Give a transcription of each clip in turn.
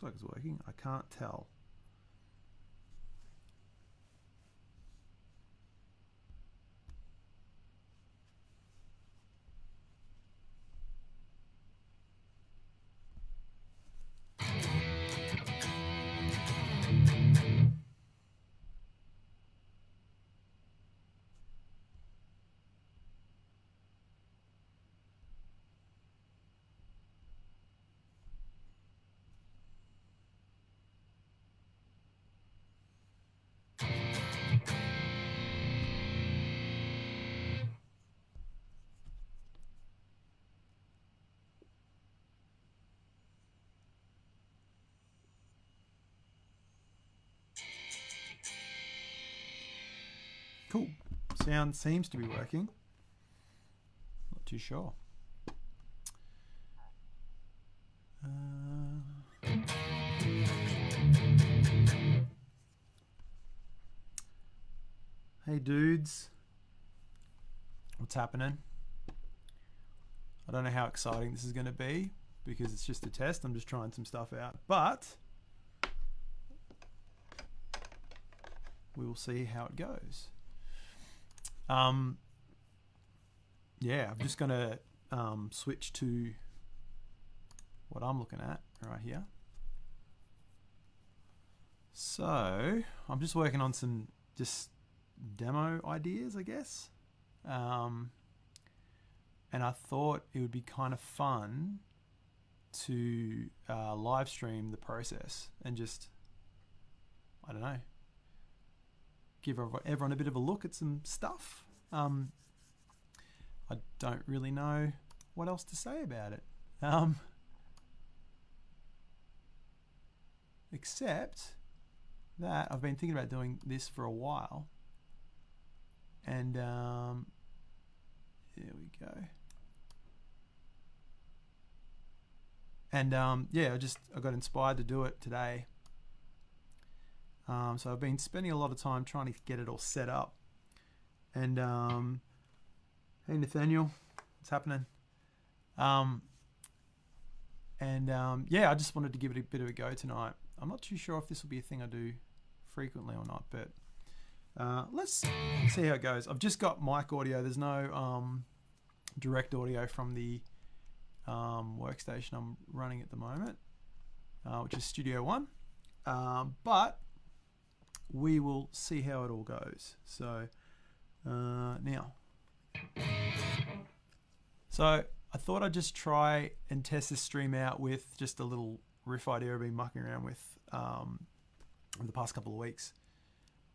like it's working. I can't tell. Cool. Sound seems to be working. Not too sure. Hey dudes, what's happening? I don't know how exciting this is going to be because it's just a test. I'm just trying some stuff out, but we will see how it goes. Yeah, I'm just going to switch to what I'm looking at right here. So I'm just working on some just demo ideas, I guess. And I thought it would be kind of fun to live stream the process and just, I don't know, give everyone a bit of a look at some stuff. I don't really know what else to say about it. Except that I've been thinking about doing this for a while. And there we go. And yeah, I got inspired to do it today. So I've been spending a lot of time trying to get it all set up. And hey Nathaniel, what's happening? Yeah, I just wanted to give it a bit of a go tonight. I'm not too sure if this will be a thing I do frequently or not, but let's see how it goes. I've just got mic audio. There's no direct audio from the workstation I'm running at the moment, which is Studio One. But we will see how it all goes. So now, so I thought I'd just try and test this stream out with just a little riff idea I've been mucking around with over the past couple of weeks.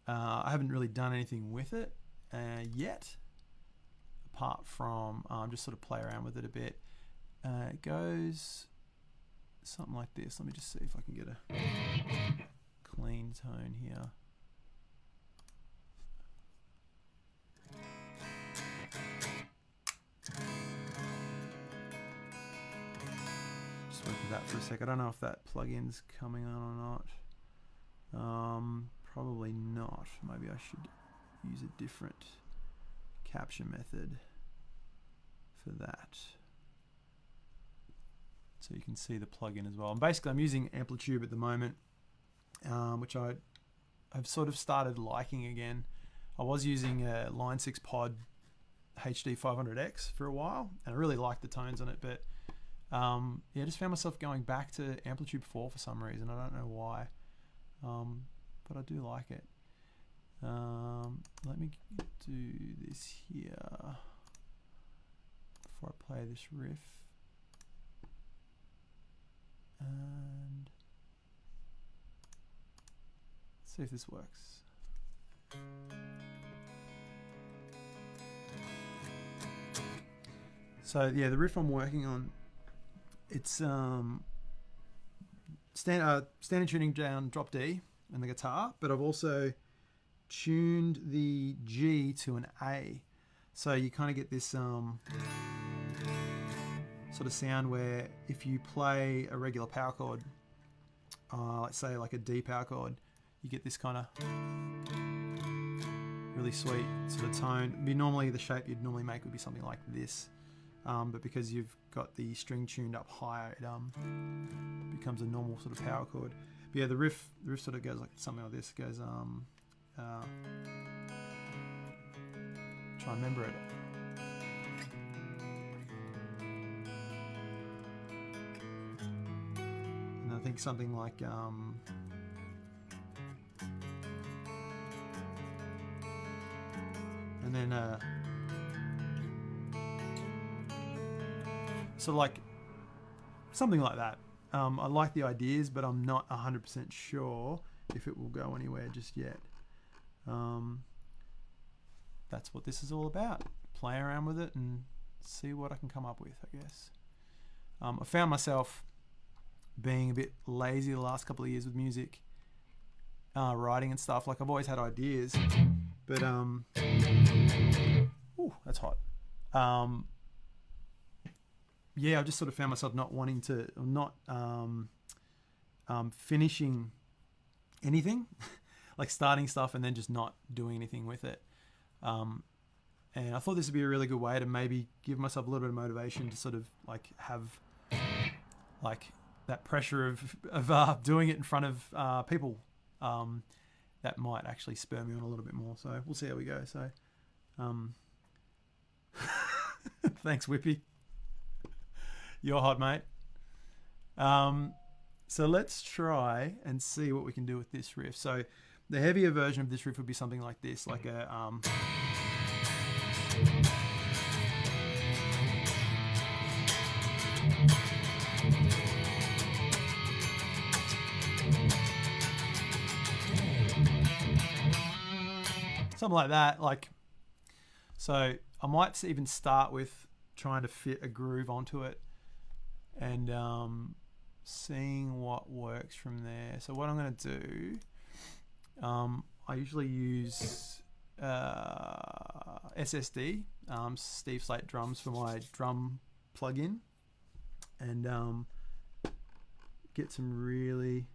I haven't really done anything with it yet, apart from just sort of play around with it a bit. It goes something like this. Let me just see if I can get a clean tone here. Just wait for that for a sec. I don't know if that plugin's coming on or not. Probably not. Maybe I should use a different capture method for that. So you can see the plugin as well. And basically I'm using Amplitude at the moment, which I've sort of started liking again. I was using a Line 6 Pod HD 500X for a while, and I really liked the tones on it, but yeah, I just found myself going back to Amplitude 4 for some reason. I don't know why, but I do like it. Let me do this here before I play this riff. And let's see if this works. So yeah, the riff I'm working on, it's standard tuning down drop D and the guitar, but I've also tuned the G to an A, so you kind of get this sort of sound where if you play a regular power chord, let's say like a D power chord, you get this kind of really sweet sort of tone. Normally the shape you'd normally make would be something like this, but because you've got the string tuned up higher, it becomes a normal sort of power chord. But yeah, the riff sort of goes like something like this. It goes try and remember it. And I think something like and then so like something like that. I like the ideas, but I'm not 100% sure if it will go anywhere just yet. That's what this is all about. Play around with it and see what I can come up with, I guess. I found myself being a bit lazy the last couple of years with music, writing and stuff. Like I've always had ideas, but ooh, that's hot. Yeah, I just sort of found myself not wanting to, not finishing anything, like starting stuff and then just not doing anything with it. And I thought this would be a really good way to maybe give myself a little bit of motivation to sort of like have like that pressure of doing it in front of people. That might actually spur me on a little bit more. So we'll see how we go. So thanks, Whippy. You're hot, mate. So let's try and see what we can do with this riff. So the heavier version of this riff would be something like this, like a something like that. Like, so I might even start with trying to fit a groove onto it and seeing what works from there. So what I'm going to do, I usually use SSD, Steve Slate drums, for my drum plugin, and get some really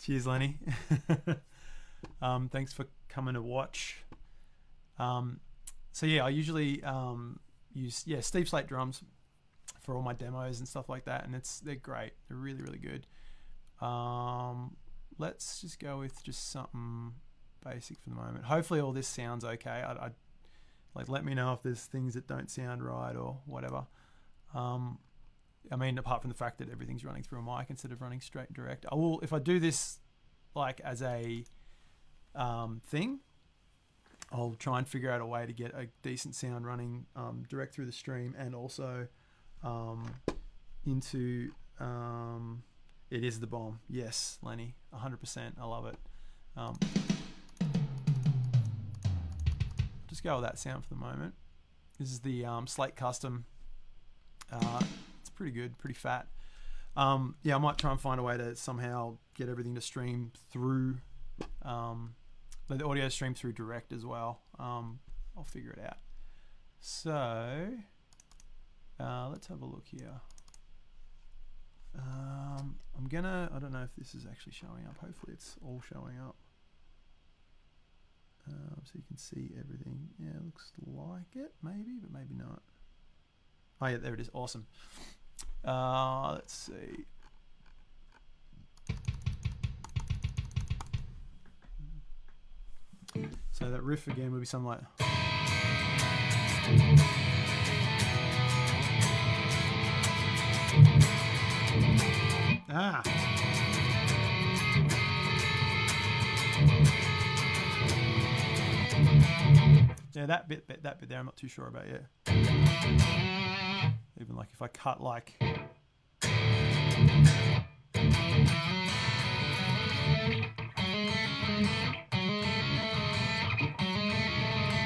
cheers, Lenny. Thanks for coming to watch. So yeah, I usually use Steve Slate drums for all my demos and stuff like that, and they're great. They're really, really good. Let's just go with just something basic for the moment. Hopefully all this sounds okay. I like, let me know if there's things that don't sound right or whatever. I mean, apart from the fact that everything's running through a mic instead of running straight direct. I will, if I do this like as a thing, I'll try and figure out a way to get a decent sound running direct through the stream and also into it is the bomb. Yes, Lenny, 100%. I love it. Just go with that sound for the moment. This is the Slate Custom. It's pretty good, pretty fat. Yeah, I might try and find a way to somehow get everything to stream through, let the audio stream through direct as well. I'll figure it out. So let's have a look here. I don't know if this is actually showing up. Hopefully it's all showing up. So you can see everything. Yeah, it looks like it, maybe, but maybe not. Oh yeah, there it is. Awesome. Let's see. So that riff again would be something like. Ah. Yeah, that bit there, I'm not too sure about yet. Even like if I cut like.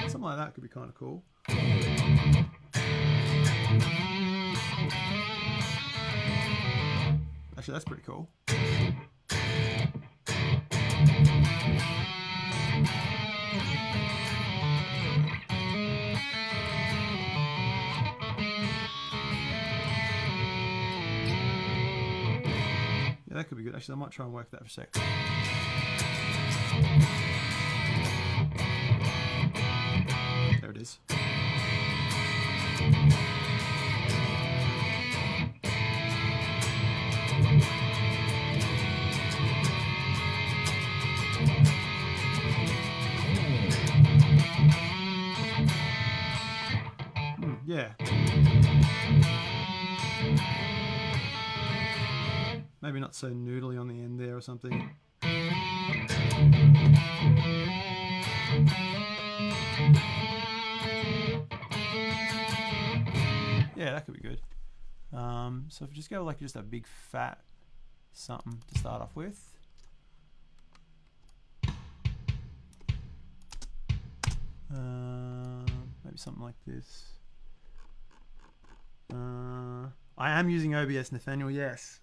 Something like that could be kind of cool. Actually, that's pretty cool. Yeah, that could be good. Actually, I might try and work that for a sec. There There it is. Yeah. Maybe not so noodly on the end there or something. Yeah, that could be good. So if we just go like just a big fat something to start off with. Maybe something like this. I am using OBS, Nathaniel. Yes.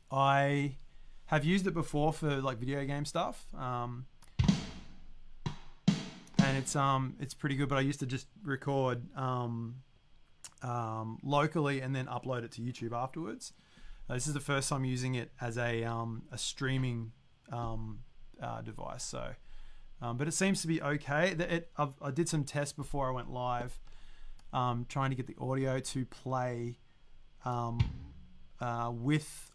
I have used it before for like video game stuff. And it's pretty good, but I used to just record locally and then upload it to YouTube afterwards. This is the first time using it as a streaming device. So, but it seems to be okay. I did some tests before I went live, trying to get the audio to play with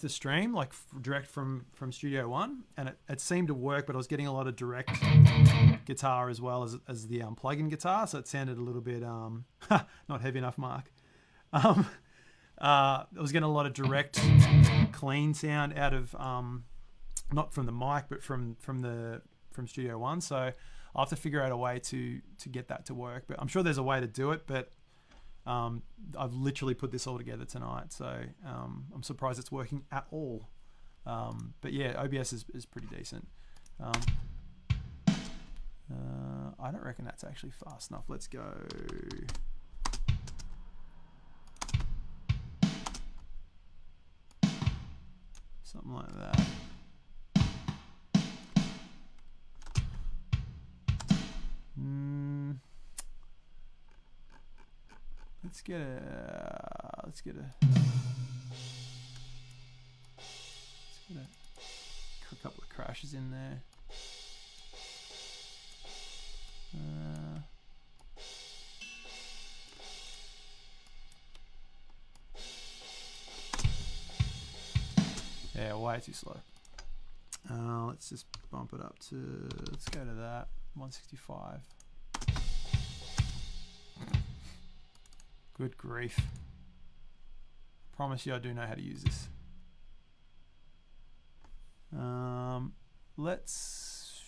the stream, like direct from Studio One, and it seemed to work, but I was getting a lot of direct guitar as well as the plug-in guitar, so it sounded a little bit not heavy enough, Mark. I was getting a lot of direct, clean sound out of not from the mic, but from Studio One. So I'll have to figure out a way to get that to work. But I'm sure there's a way to do it. But I've literally put this all together tonight, so I'm surprised it's working at all. But yeah, OBS is pretty decent. I don't reckon that's actually fast enough. Let's go. Something like that. Let's get a couple of crashes in there. Yeah, way too slow. Let's just bump it up to, let's go to that, 165. Good grief. Promise you I do know how to use this. Let's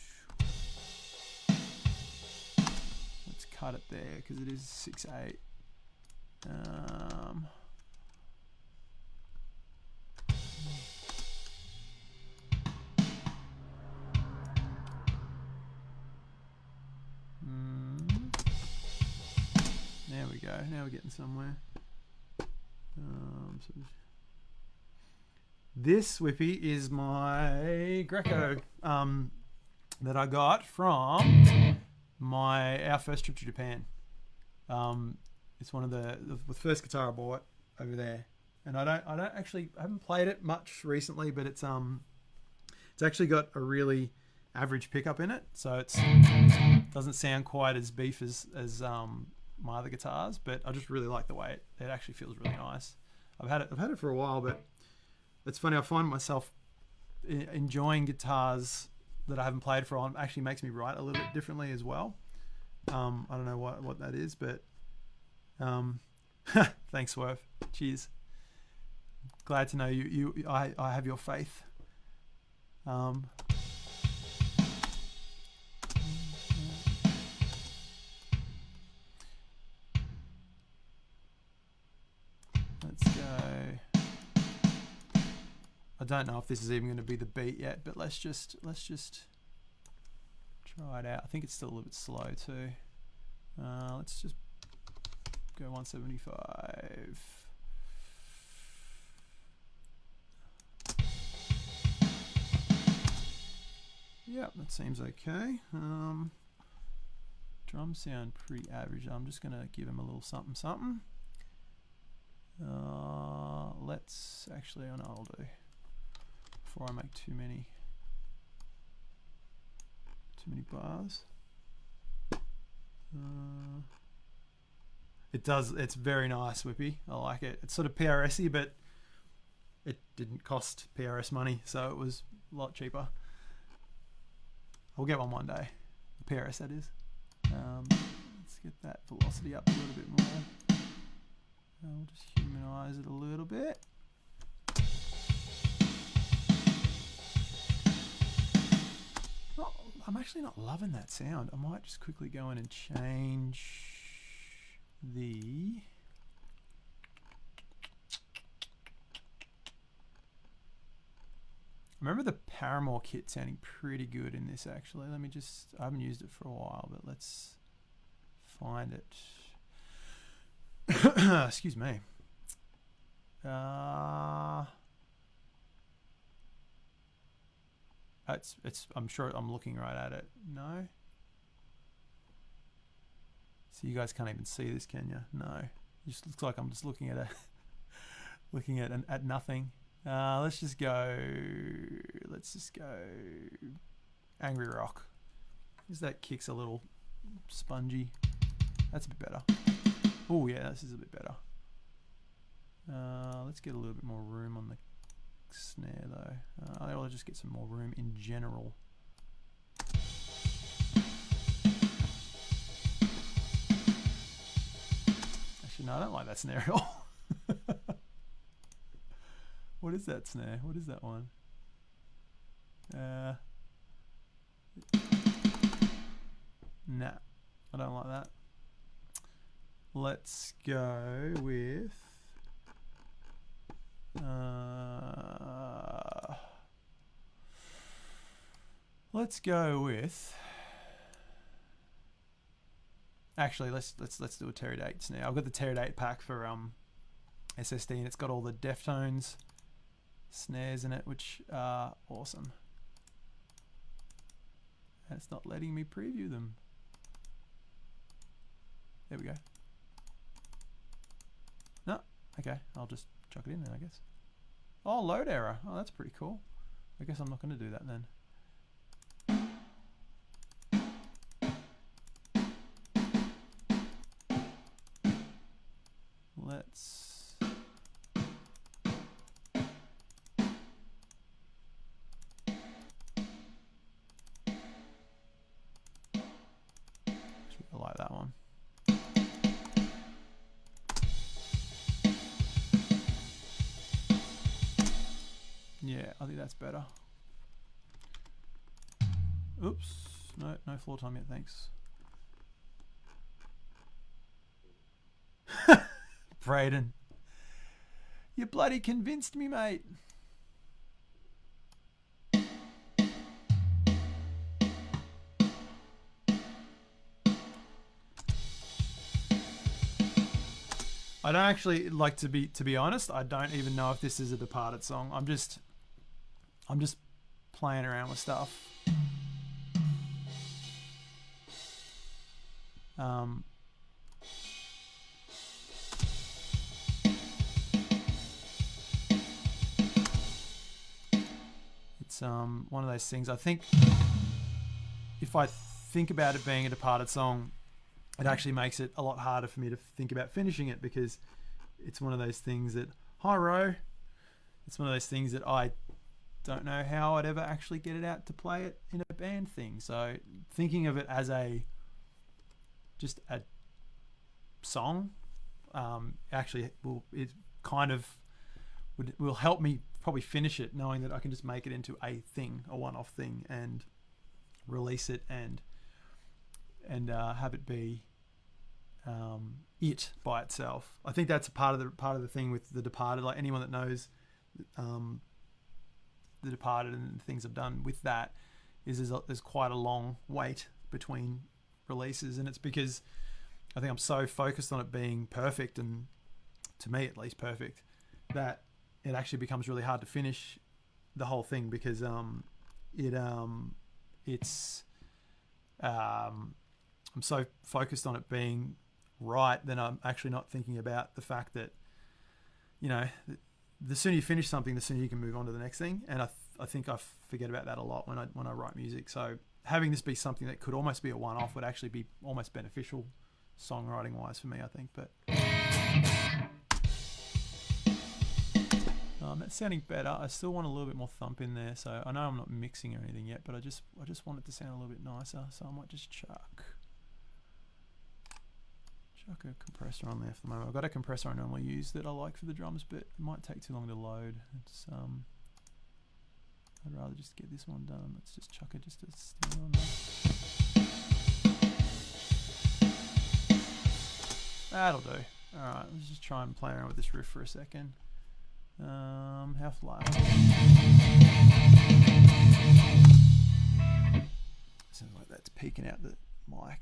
cut it there because it is 6.8. There we go. Now we're getting somewhere. So this Whippy is my Greco that I got from our first trip to Japan. It's one of the first guitar I bought over there, and I haven't played it much recently, but it's actually got a really average pickup in it, so it doesn't sound quite as beef as my other guitars, but I just really like the way it actually feels really nice. I've had it for a while, but it's funny, I find myself enjoying guitars that I haven't played for a while. It actually makes me write a little bit differently as well. I don't know what that is, but thanks, Swerve. Cheers. Glad to know I have your faith. Let's go. I don't know if this is even going to be the beat yet, but let's just try it out. I think it's still a little bit slow too. Let's just go 175. Yep, that seems okay. Drums sound pretty average. I'm just going to give him a little something something. Let's actually, I know I'll do before I make too many bars. It does. It's very nice, Whippy. I like it. It's sort of PRS-y, but it didn't cost PRS money, so it was a lot cheaper. I'll get one day. PRS, that is. Let's get that velocity up a little bit more. We'll just humanize it a little bit. I'm actually not loving that sound. I might just quickly go in and change the... I remember the Paramore kit sounding pretty good in this, actually. Let me just... I haven't used it for a while, but let's find it. Excuse me. I'm sure I'm looking right at it. No? So you guys can't even see this, can you? No. It just looks like I'm just looking at at nothing. Let's just go Angry Rock. Because that kick's a little spongy. That's a bit better. Oh yeah, this is a bit better. Let's get a little bit more room on the snare though. I'll just get some more room in general. Actually, no, I don't like that snare at all. What is that snare? What is that one? Nah, I don't like that. Let's go with actually let's do a Teradate snare. I've got the Teradate pack for SSD, and it's got all the Deftones snares in it, which are awesome. And it's not letting me preview them. There we go. No, okay, I'll just chuck it in then, I guess. Oh, load error. Oh, that's pretty cool. I guess I'm not going to do that then. Let's... I like that one. Yeah, I think that's better. Oops, no floor time yet, thanks. Brayden, you bloody convinced me, mate. I don't actually like to be honest. I don't even know if this is a Departed song. I'm just playing around with stuff. It's one of those things. I think if I think about it being a Departed song, it actually makes it a lot harder for me to think about finishing it, because it's one of those things that, hi Ro, it's one of those things that I don't know how I'd ever actually get it out to play it in a band thing. So thinking of it as just a song, actually will help me probably finish it, knowing that I can just make it into a thing, a one-off thing, and release it and have it be it by itself. I think that's part of the thing with The Departed. Like anyone that knows The Departed and the things I've done with that is there's quite a long wait between releases, and it's because I think I'm so focused on it being perfect, and to me at least perfect, that it actually becomes really hard to finish the whole thing, because I'm so focused on it being right, then I'm actually not thinking about the fact that, you know, the sooner you finish something, the sooner you can move on to the next thing. And I think I forget about that a lot when I write music. So having this be something that could almost be a one-off would actually be almost beneficial songwriting wise for me, I think. But that's sounding better. I still want a little bit more thump in there, so I know I'm not mixing or anything yet, but I just want it to sound a little bit nicer, so I might just chuck a compressor on there for the moment. I've got a compressor I normally use that I like for the drums, but it might take too long to load. It's I'd rather just get this one done. Let's just chuck it just to stand on there. That'll do. Alright, let's just try and play around with this riff for a second. How flat? Sounds like that's peeking out the mic.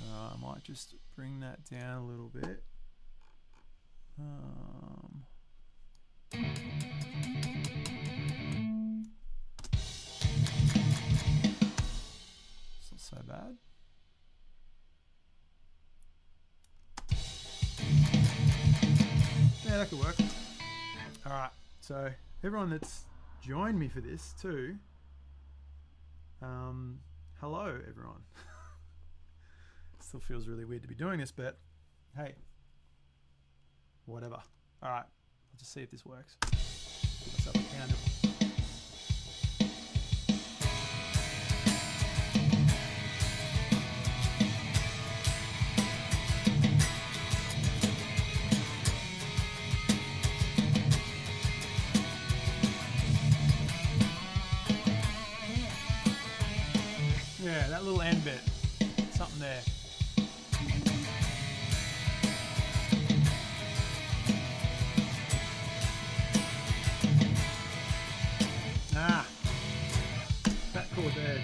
I might just bring that down a little bit. It's not so bad. Yeah, that could work. Alright, so everyone that's joined me for this too, hello everyone. Still feels really weird to be doing this, but hey, whatever. Alright, I'll just see if this works. Give myself a candle. Yeah, that little end bit, something there. That chord there.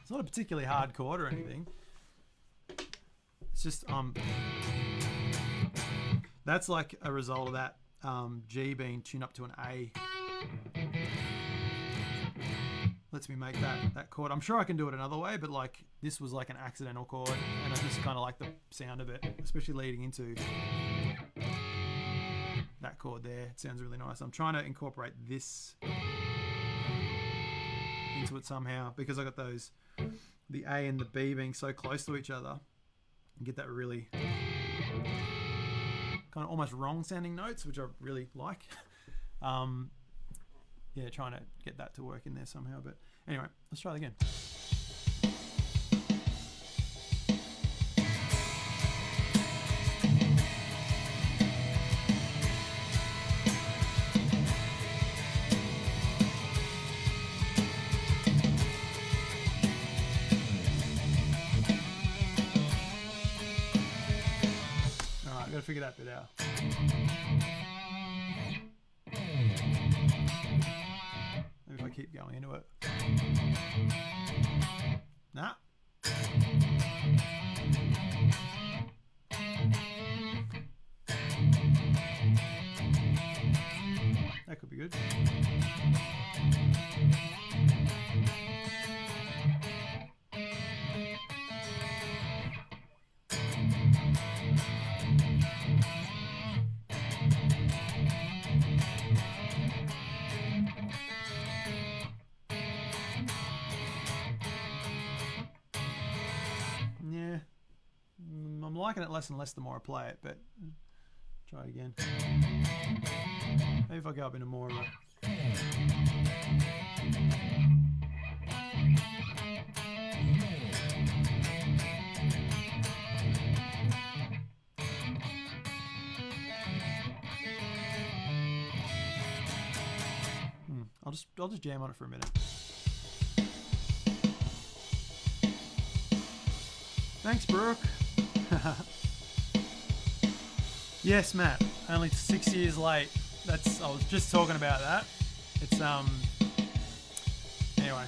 It's not a particularly hard chord or anything. It's just that's like a result of that G being tuned up to an A. Lets me make that chord. I'm sure I can do it another way, but like this was like an accidental chord, and I just kind of like the sound of it, especially leading into that chord there. It sounds really nice. I'm trying to incorporate this into it somehow because I got those, the A and the B being so close to each other, and get that really kind of almost wrong sounding notes, which I really like. Yeah, trying to get that to work in there somehow. But anyway, let's try it again. Alright, I've got to figure that bit out. Maybe if I keep going into it. Nah. That could be good. Yeah, I'm liking it less and less the more I play it, but try it again. Maybe if I go up into more of a... I'll just jam on it for a minute. Thanks, Brooke. Yes, Matt. Only 6 years late. I was just talking about that. It's anyway.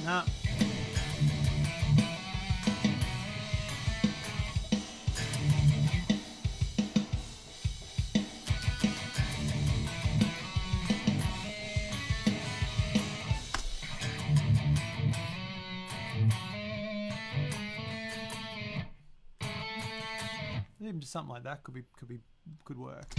Nah. Even just something like that could work.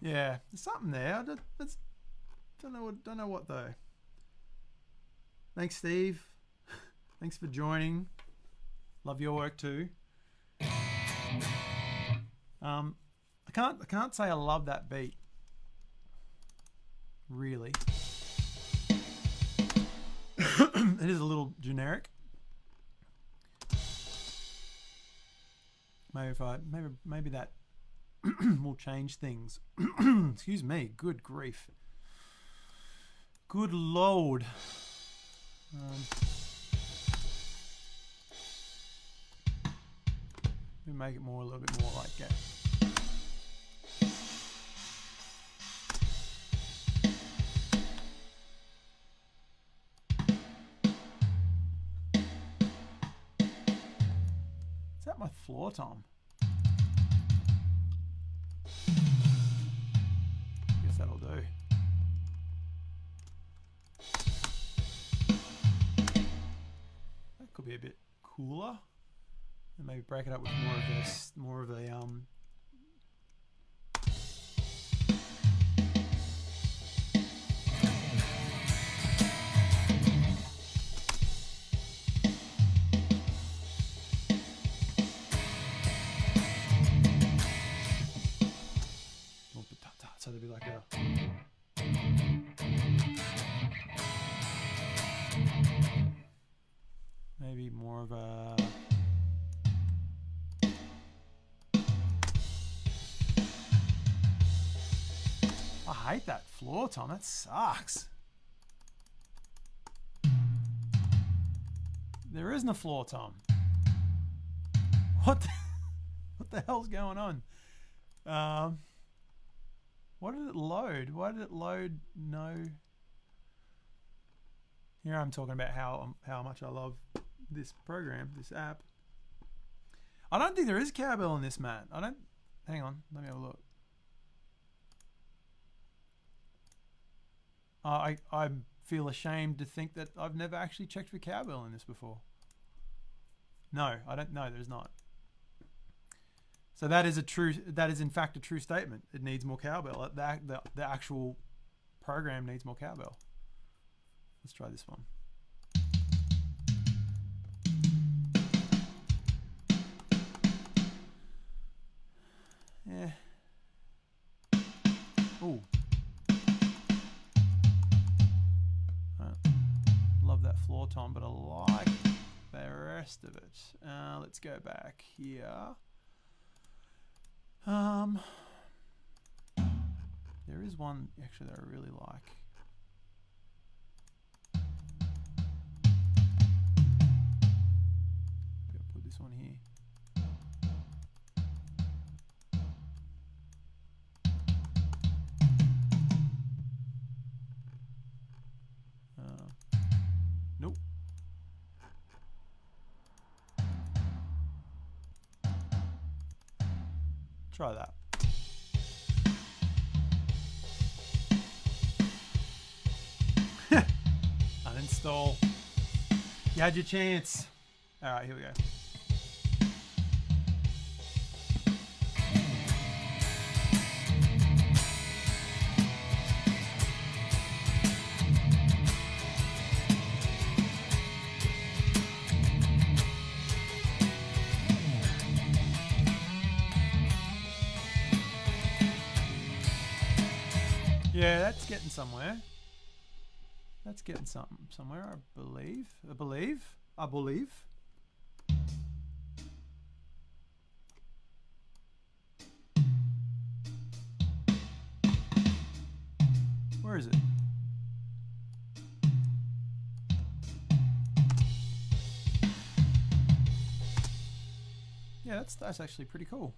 Yeah, there's something there. I don't know what though. Thanks, Steve. Thanks for joining. Love your work too. I can't say I love that beat. Really. It is a little generic. Maybe that will change things. Excuse me. Good grief. Good Lord. We make it a little bit more like that. Is that my floor tom? Guess that'll do. That could be a bit cooler. And maybe break it up with more of a so there'd be like a maybe more of a I hate that floor tom. That sucks. There isn't a floor tom. What the hell's going on? What did it load? Why did it load no? Here I'm talking about how much I love this program, this app. I don't think there is cowbell in this, Matt. Hang on, let me have a look. I feel ashamed to think that I've never actually checked for cowbell in this before. No, I don't know. There's not. So that is in fact a true statement. It needs more cowbell. The actual program needs more cowbell. Let's try this one. Yeah. Ooh. Love that floor tom, but I like the rest of it. Let's go back here. There is one actually that I really like. I'll put this one here. Nope. Try that. Uninstall. You had your chance. All right, here we go. Yeah, that's getting somewhere. That's getting somewhere, I believe. that's actually pretty cool.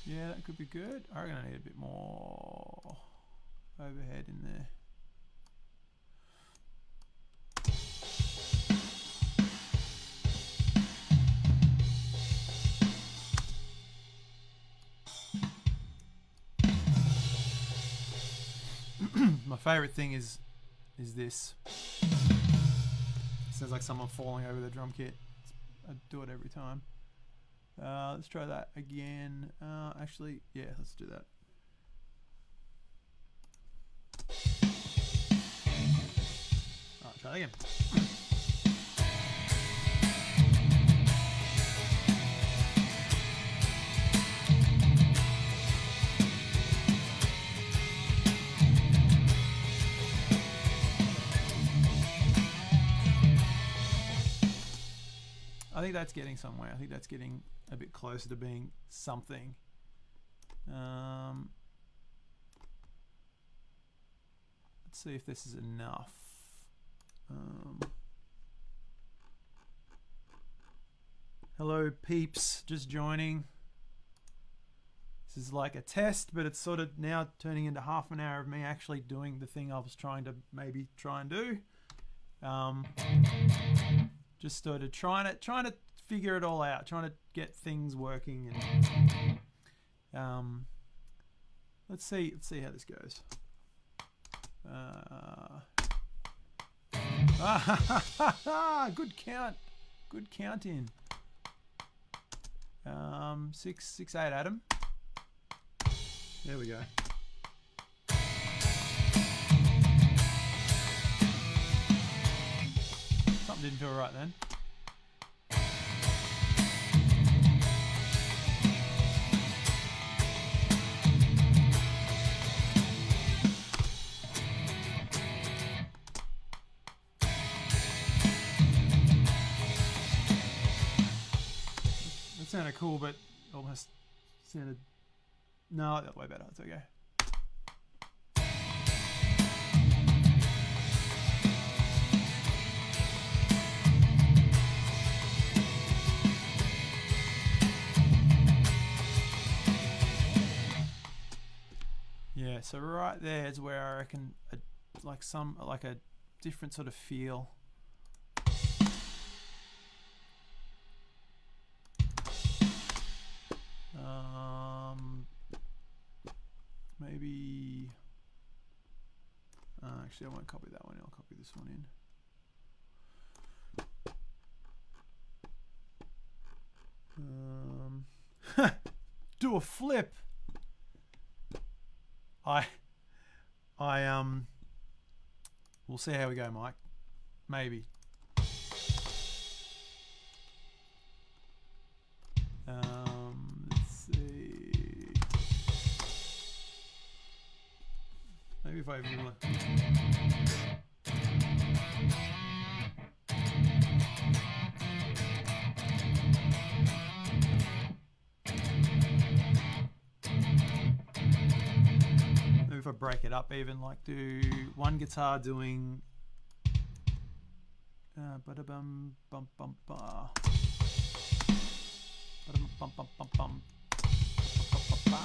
Yeah, that could be good. I reckon I need a bit more overhead in there. My favorite thing is this. Sounds like someone falling over the drum kit. I do it every time. Let's try that again. Actually, yeah, let's do that. Alright, try that again. I think that's getting somewhere. I think that's getting a bit closer to being something. Let's see if this is enough. Hello peeps, just joining. This is like a test, but it's sort of now turning into half an hour of me actually doing the thing I was trying to maybe try and do. Just sort of trying to figure it all out, trying to get things working, and let's see how this goes. Good count, good count in. 6 8 Adam. There we go. Something didn't feel right then. That sounded cool, but almost sounded... No, that's way better. It's okay. Yeah, so right there is where I reckon like a different sort of feel. Maybe actually I won't copy that one, I'll copy this one in. Do a flip. We'll see how we go, Mike. Maybe. Let's see. Maybe if I even look. If I break it up even, like do one guitar doing ba-da-bum bum bum ba ba-da-bum bum bum bum bum ba.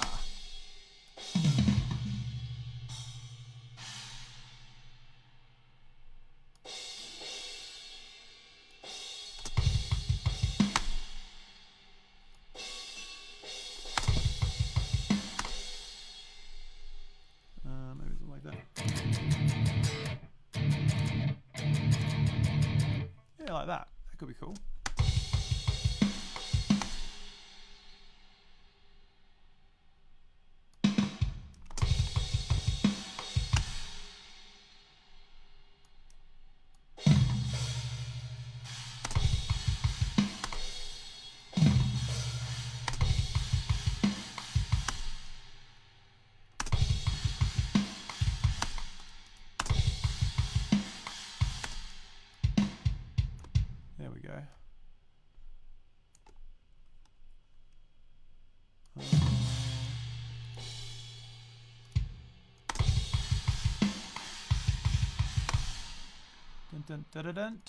Maybe something like that. Yeah, like that. That could be cool. There we go. Dun, dun, dun, dun.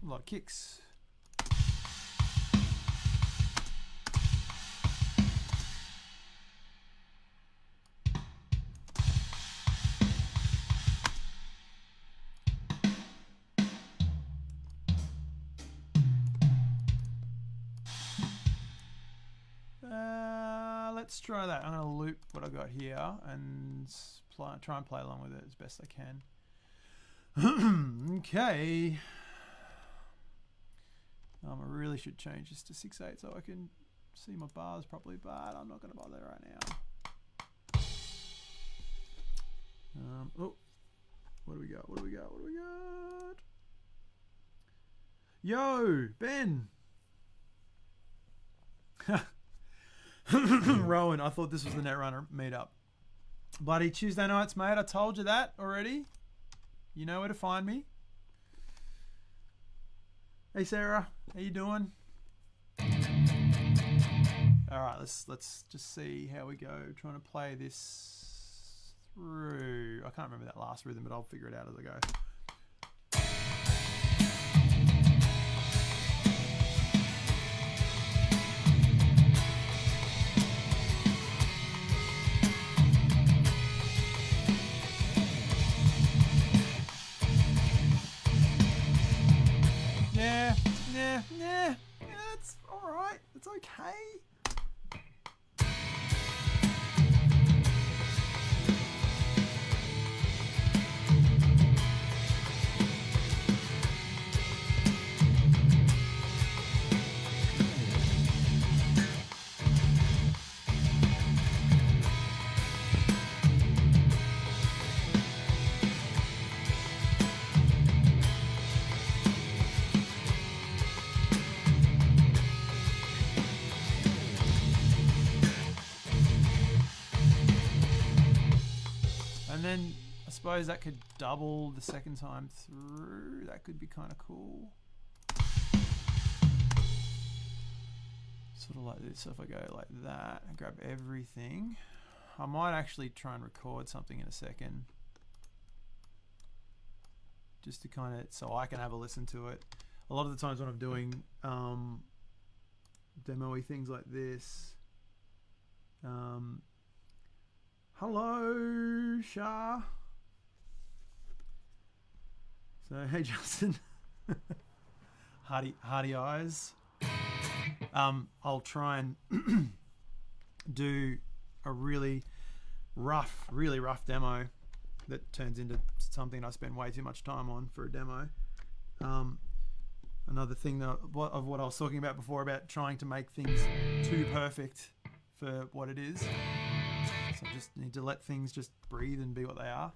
A lot of kicks. Let's try that. I'm going to loop what I got here and try and play along with it as best I can. Okay. I really should change this to 6/8 so I can see my bars properly, but I'm not going to bother right now. Oh, what do we got? What do we got? What do we got? Yo, Ben. Rowan, I thought this was the Netrunner meetup. Bloody Tuesday nights, mate. I told you that already. You know where to find me. Hey, Sarah. How you doing? All right, let's just see how we go. Trying to play this through. I can't remember that last rhythm, but I'll figure it out as I go. Yeah, it's all right. It's okay. And then I suppose that could double the second time through. That could be kind of cool. Sort of like this. So if I go like that and grab everything, I might actually try and record something in a second. Just to kind of, so I can have a listen to it. A lot of the times when I'm doing demo-y things like this, hello, Shah. So, hey, Justin. Hardy eyes. I'll try and do a really rough demo that turns into something I spend way too much time on for a demo. Another thing of what I was talking about before about trying to make things too perfect for what it is. So I just need to let things just breathe and be what they are.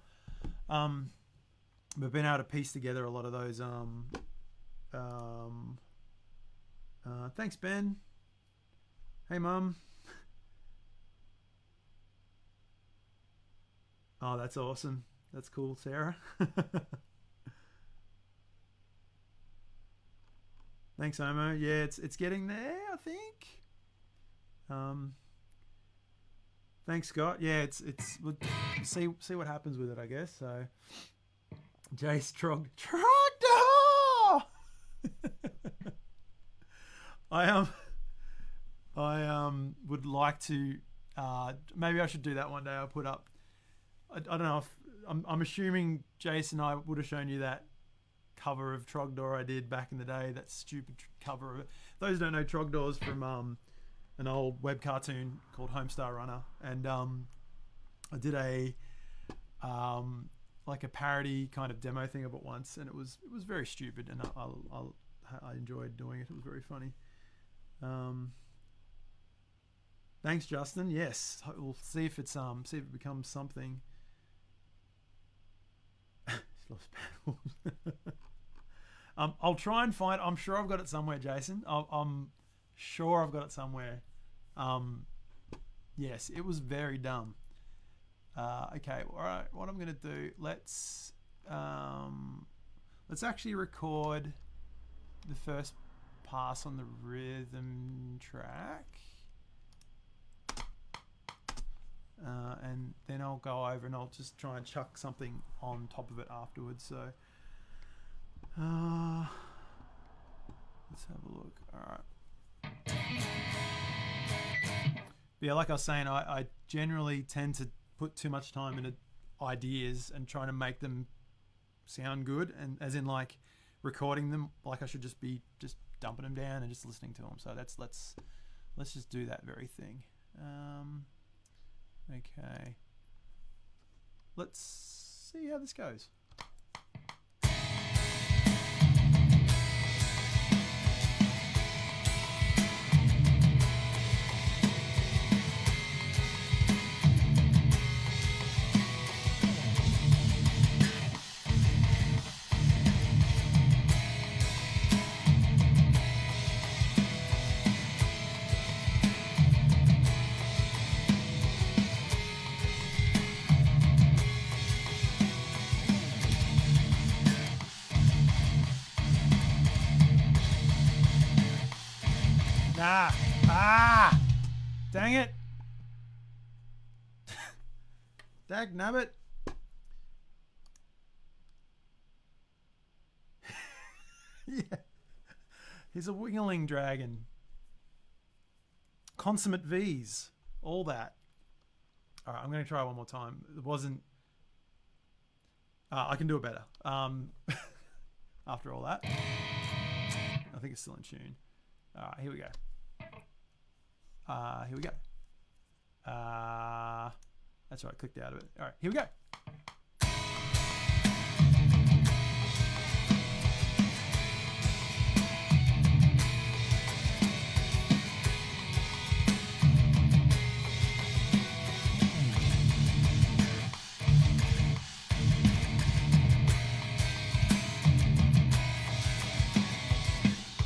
But being able to piece together a lot of those. Thanks, Ben. Hey, Mum. Oh, that's awesome. That's cool, Sarah. Thanks, Omo. Yeah, it's getting there, I think. Thanks, Scott. Yeah, we'll see what happens with it, I guess. So, Jace Trogdor. I would like to. Maybe I should do that one day. I'll put up. I don't know if I'm assuming Jason and I would have shown you that cover of Trogdor I did back in the day. That stupid cover of it. Those who don't know, Trogdor's from an old web cartoon called Homestar Runner, and I did a like a parody kind of demo thing of it once, and it was very stupid, and I enjoyed doing it. It was very funny. Thanks, Justin. Yes, we'll see if it becomes something. Lost paddles. I'll try and find. I'm sure I've got it somewhere, Jason. I'm sure I've got it somewhere. Yes, it was very dumb. Okay, all right. What I'm gonna do? Let's actually record the first pass on the rhythm track. And then I'll go over and I'll just try and chuck something on top of it afterwards. So let's have a look. All right. But yeah, like I was saying, I generally tend to put too much time into ideas and trying to make them sound good, and as in like recording them like I should just be just dumping them down and just listening to them. So let's just do that very thing. Okay, let's see how this goes. Dang it. Dagnabbit. Yeah. He's a wiggling dragon. Consummate V's. All that. Alright, I'm going to try one more time. It wasn't... I can do it better. After all that. I think it's still in tune. Alright, here we go. Here we go. That's right, I clicked out of it. All right, here we go.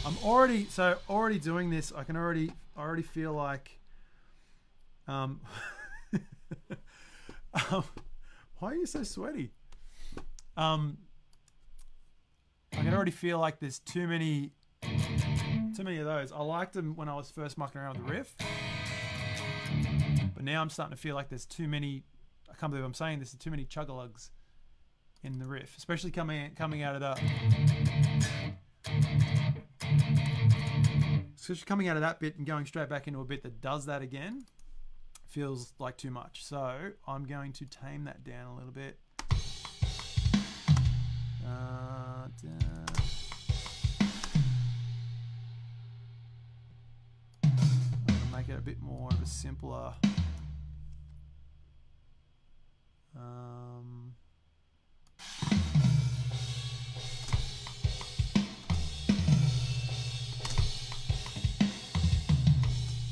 I'm already doing this. I already feel like why are you so sweaty? I can already feel like there's too many of those. I liked them when I was first mucking around with the riff, but now I'm starting to feel like there's too many. I can't believe I'm saying this. There's too many chug-a-lugs in the riff, especially coming out of the. So coming out of that bit and going straight back into a bit that does that again feels like too much. So I'm going to tame that down a little bit. I'm going to make it a bit more of a simpler.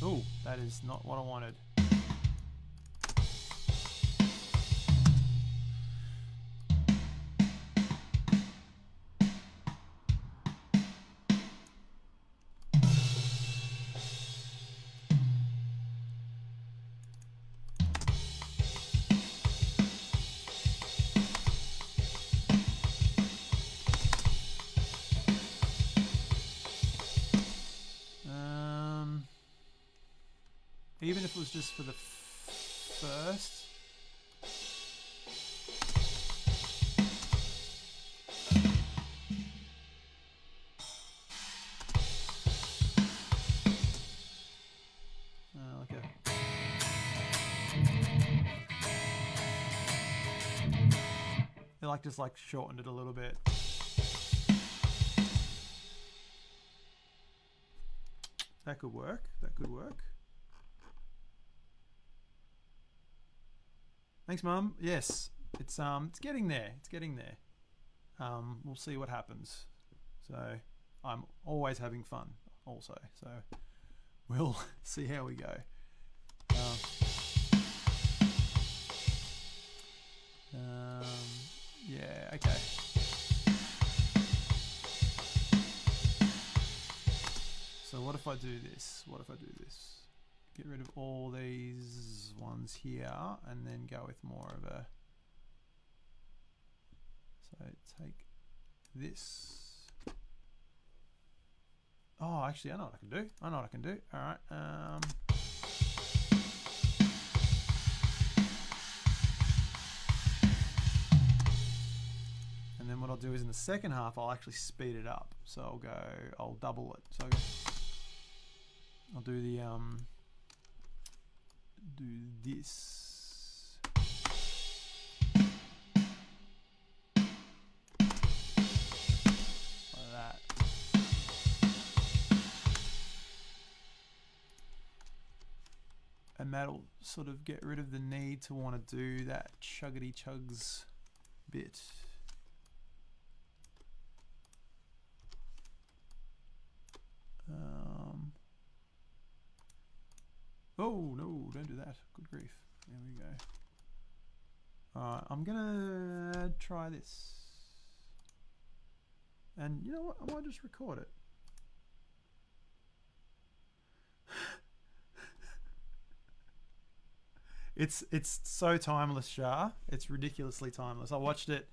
Oh, that is not what I wanted. Even if it was just for the first. Okay. They just shortened it a little bit. That could work. That could work. Thanks, Mum. Yes, it's getting there. It's getting there. We'll see what happens. So I'm always having fun, also. So we'll see how we go. Yeah. Okay. So what if I do this? What if I do this? Get rid of all these ones here and then go with more of a, so take this Oh, actually, I know what I can do. All right. And then what I'll do is in the second half, I'll actually speed it up. So I'll double it. So I'll do the, do this. Like that. And that'll sort of get rid of the need to want to do that chuggity chugs bit. Oh no, don't do that. Good grief. There we go. Alright, I'm gonna try this. And you know what? I might just record it. It's so timeless, Shah. It's ridiculously timeless. I watched it.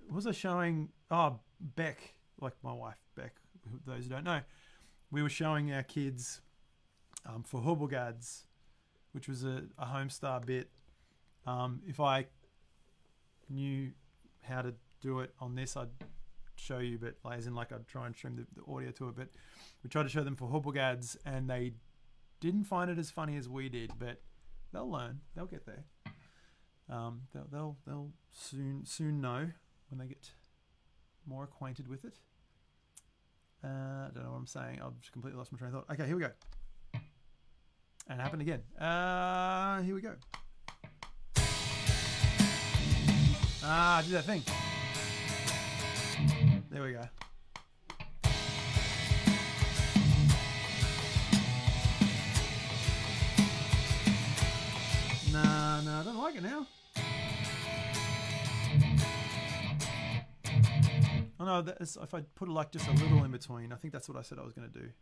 What was I showing? Oh, Beck, like my wife, Beck. Those who don't know, we were showing our kids for Hubblegads, which was a Homestar bit. If I knew how to do it on this, I'd show you, but as in like I'd try and stream the audio to it. But we tried to show them for Hubblegads, and they didn't find it as funny as we did. But they'll learn. They'll get there. They'll soon know when they get more acquainted with it. I don't know what I'm saying. I've just completely lost my train of thought. Okay, here we go. And it happened again. Here we go. I did that thing. There we go. No, I don't like it now. Oh no, that's, if I put like just a little in between, I think that's what I said I was going to do.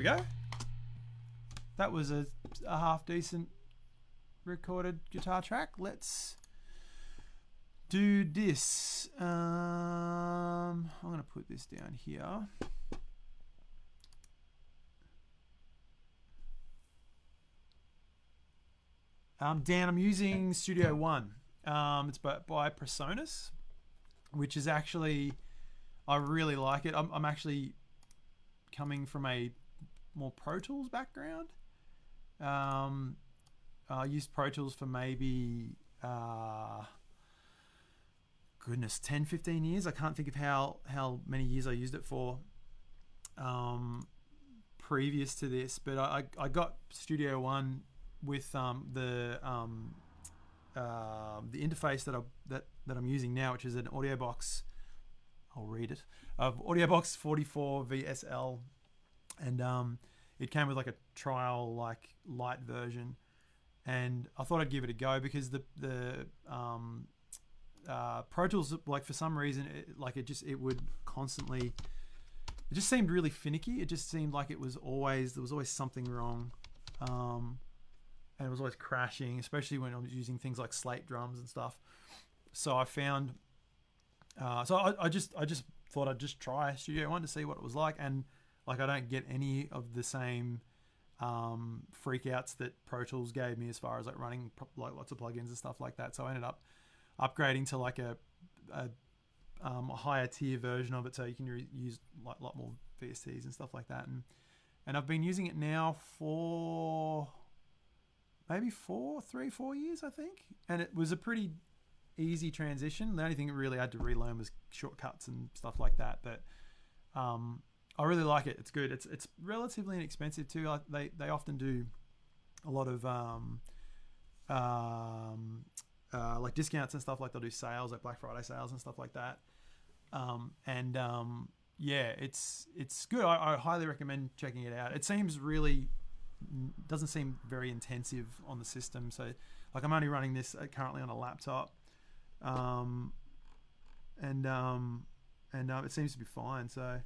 Go. That was a half decent recorded guitar track. Let's do this. I'm going to put this down here. Dan, I'm using Studio One. It's by Presonus, which is actually, I really like it. I'm actually coming from a more Pro Tools background. I used Pro Tools for maybe 10-15 years. I can't think of how many years I used it for previous to this, but I got Studio One with the interface that I'm using now, which is an AudioBox. I'll read it. AudioBox 44 VSL. And it came with like a trial, like light version, and I thought I'd give it a go because the Pro Tools, like for some reason, it would constantly, it just seemed really finicky. It just seemed like there was always something wrong, and it was always crashing, especially when I was using things like slate drums and stuff. So I found, I just thought I'd just try Studio One to see what it was like, and like I don't get any of the same freakouts that Pro Tools gave me as far as like running like lots of plugins and stuff like that. So I ended up upgrading to like a higher tier version of it, so you can use like a lot more VSTs and stuff like that. And I've been using it now for maybe 4 years, I think. And it was a pretty easy transition. The only thing I really had to relearn was shortcuts and stuff like that. But I really like it. It's good. It's relatively inexpensive too. They often do a lot of like discounts and stuff. Like they'll do sales, like Black Friday sales and stuff like that. Yeah, it's good. I highly recommend checking it out. It seems really doesn't seem very intensive on the system. So like I'm only running this currently on a laptop, and it seems to be fine. So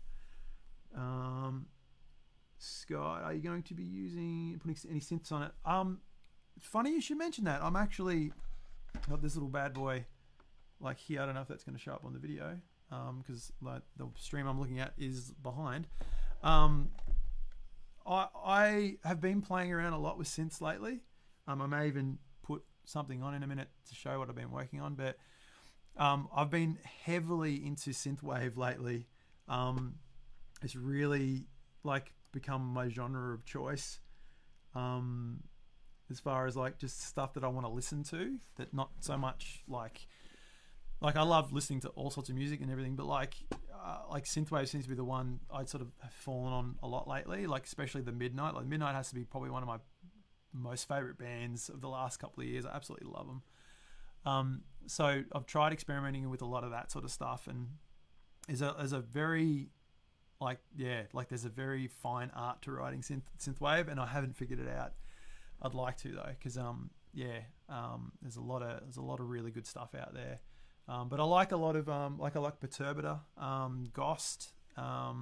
Scott, are you going to be putting any synths on it? Funny you should mention that. I'm actually got this little bad boy like here. I don't know if that's going to show up on the video because like the stream I'm looking at is behind. I have been playing around a lot with synths lately. I may even put something on in a minute to show what I've been working on, but I've been heavily into synthwave lately. It's really like become my genre of choice. As far as like just stuff that I want to listen to, that not so much like I love listening to all sorts of music and everything, but like synthwave seems to be the one I sort of have fallen on a lot lately, like especially the Midnight. Like Midnight has to be probably one of my most favorite bands of the last couple of years. I absolutely love them. So I've tried experimenting with a lot of that sort of stuff, and there's a very there's a very fine art to writing synthwave, and I haven't figured it out. I'd like to though, because there's a lot of really good stuff out there. But I like a lot of I like Perturbator, Ghost, I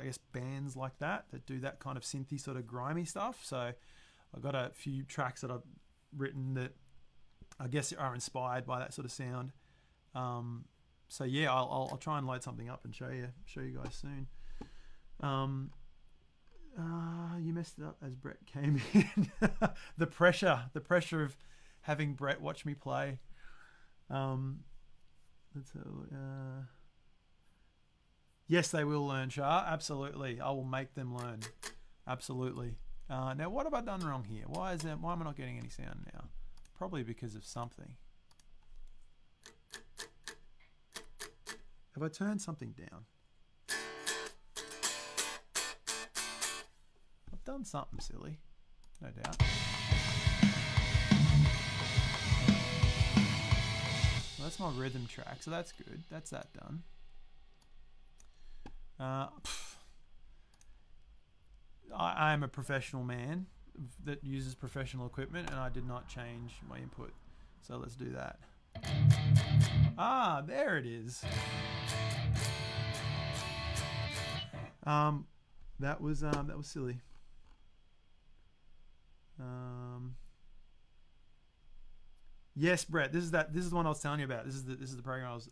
guess bands like that do that kind of synthy sort of grimy stuff. So I've got a few tracks that I've written that I guess are inspired by that sort of sound. So yeah, I'll try and load something up and show you guys soon. You messed it up as Brett came in. the pressure of having Brett watch me play. Let's have a look. Yes, they will learn, Shah. Absolutely, I will make them learn. Absolutely. Now, what have I done wrong here? Why am I not getting any sound now? Probably because of something. Have I turned something down? I've done something silly, no doubt. Well, that's my rhythm track, so that's good. That's that done. I am a professional man that uses professional equipment, and I did not change my input. So let's do that. Ah, there it is. That was silly. Yes, Brett. This is the one I was telling you about. This is the program I was,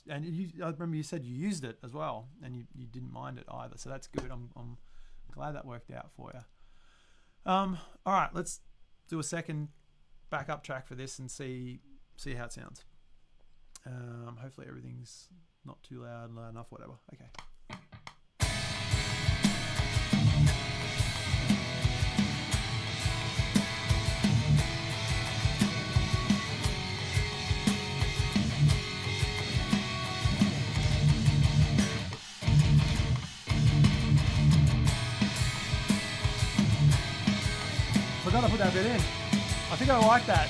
and I remember you said you used it as well, and you didn't mind it either. So that's good. I'm glad that worked out for you. All right, let's do a second backup track for this and see how it sounds. Hopefully everything's not too loud enough. Whatever. Okay. Forgot to put that bit in. I think I like that.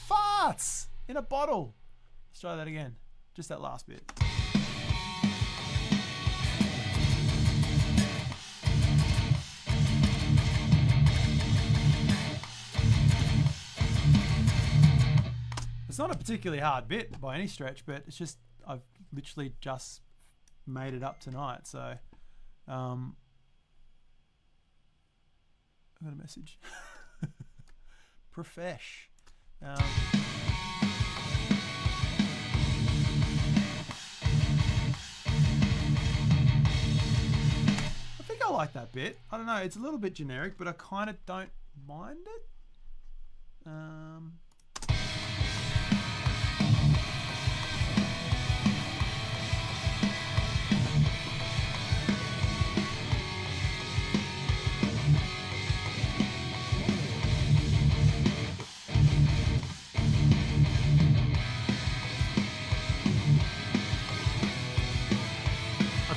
Farts in a bottle. Let's try that again. Just that last bit. It's not a particularly hard bit by any stretch, but it's just I've literally just made it up tonight. So I got a message. Profesh. I think I like that bit. I don't know. It's a little bit generic, but I kind of don't mind it.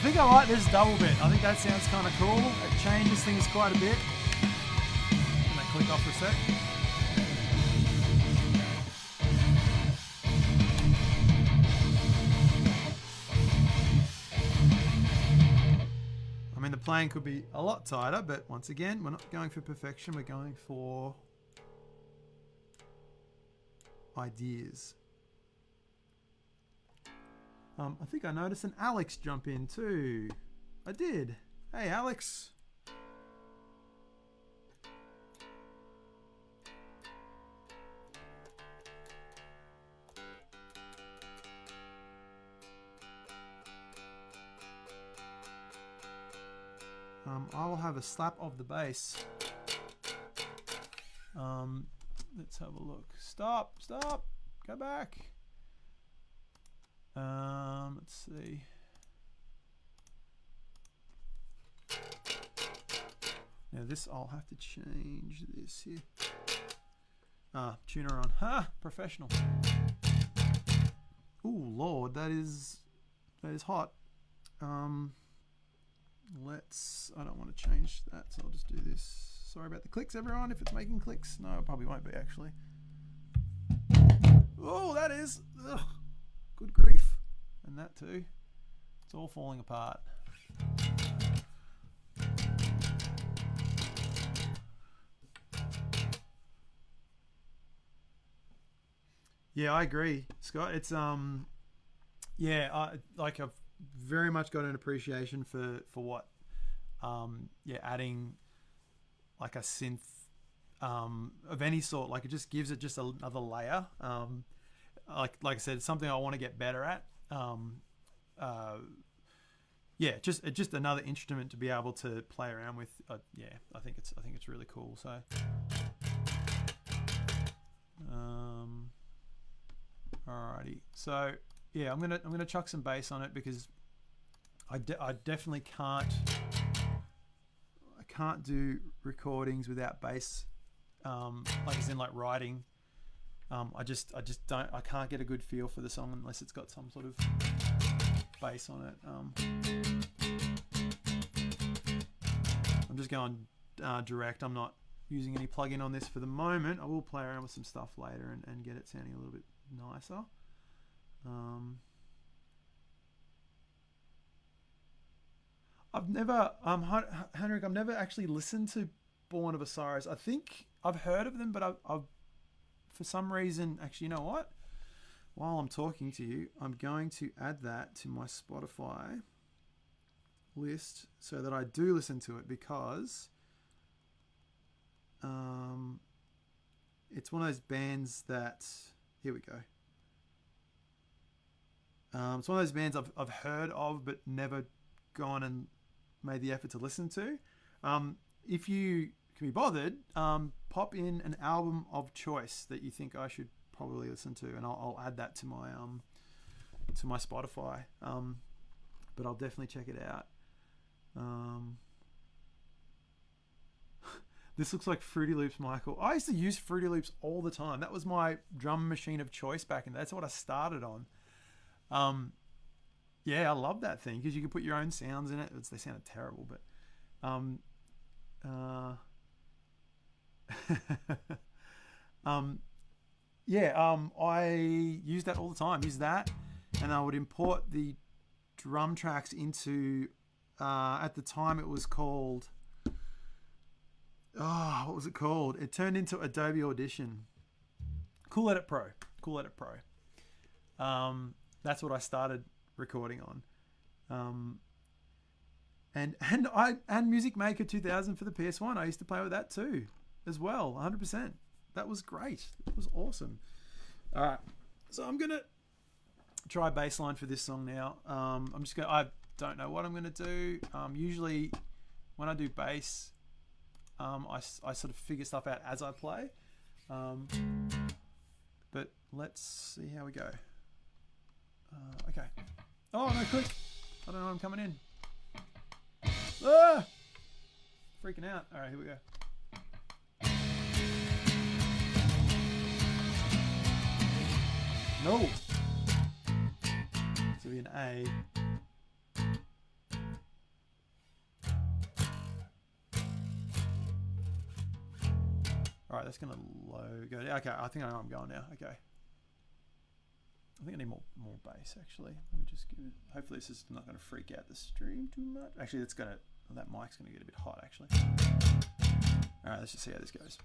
think I like this double bit. I think that sounds kind of cool. It changes things quite a bit. Can I click off for a sec? I mean, the playing could be a lot tighter, but once again, we're not going for perfection. We're going for ideas. I think I noticed an Alex jump in too. I did. Hey, Alex. I will have a slap of the bass. Let's have a look. Stop, go back. Let's see. Now this, I'll have to change this here. Tuner on. Ha! Professional. Ooh, Lord, that is hot. I don't want to change that, so I'll just do this. Sorry about the clicks, everyone, if it's making clicks. No, it probably won't be, actually. Oh, that is... Ugh, good grief. And that too. It's all falling apart. Yeah, I agree, Scott. It's yeah, I've very much got an appreciation for what adding like a synth of any sort. Like, it just gives it just another layer. Like I said, it's something I want to get better at. Yeah, just another instrument to be able to play around with. Yeah, I think it's really cool. So alrighty, so yeah, I'm gonna chuck some bass on it because I definitely can't do recordings without bass. Like as in like writing. I just can't get a good feel for the song unless it's got some sort of bass on it. I'm just going direct. I'm not using any plugin on this for the moment. I will play around with some stuff later and get it sounding a little bit nicer. I've never, Henrik, I've never actually listened to Born of Osiris. I think I've heard of them, but I've for some reason, actually, you know what? While I'm talking to you, I'm going to add that to my Spotify list so that I do listen to it, because it's one of those bands that, here we go. It's one of those bands I've heard of but never gone and made the effort to listen to. If you can be bothered, pop in an album of choice that you think I should probably listen to, and I'll add that to my Spotify. But I'll definitely check it out. This looks like Fruity Loops, Michael. I used to use Fruity Loops all the time. That was my drum machine of choice back in. That's what I started on. Yeah, I love that thing because you can put your own sounds in it. They sounded terrible, but I use that all the time. Use that, and I would import the drum tracks into. At the time, it was called. Oh, what was it called? It turned into Adobe Audition. Cool Edit Pro. That's what I started recording on. And Music Maker 2000 for the PS1. I used to play with that too, as well. 100%. That was great. It was awesome. All right, so I'm gonna try bass line for this song now. I don't know what I'm gonna do. Usually, when I do bass, I sort of figure stuff out as I play. But let's see how we go. Okay. Oh, no click. I don't know, I'm coming in. Ah! Freaking out. All right, here we go. No. So it'll be an A. All right, that's gonna go. Okay, I think I know where I'm going now. Okay. I think I need more bass actually. Let me just give it. Hopefully this is not going to freak out the stream too much. Actually, it's gonna. That mic's going to get a bit hot actually. All right, let's just see how this goes.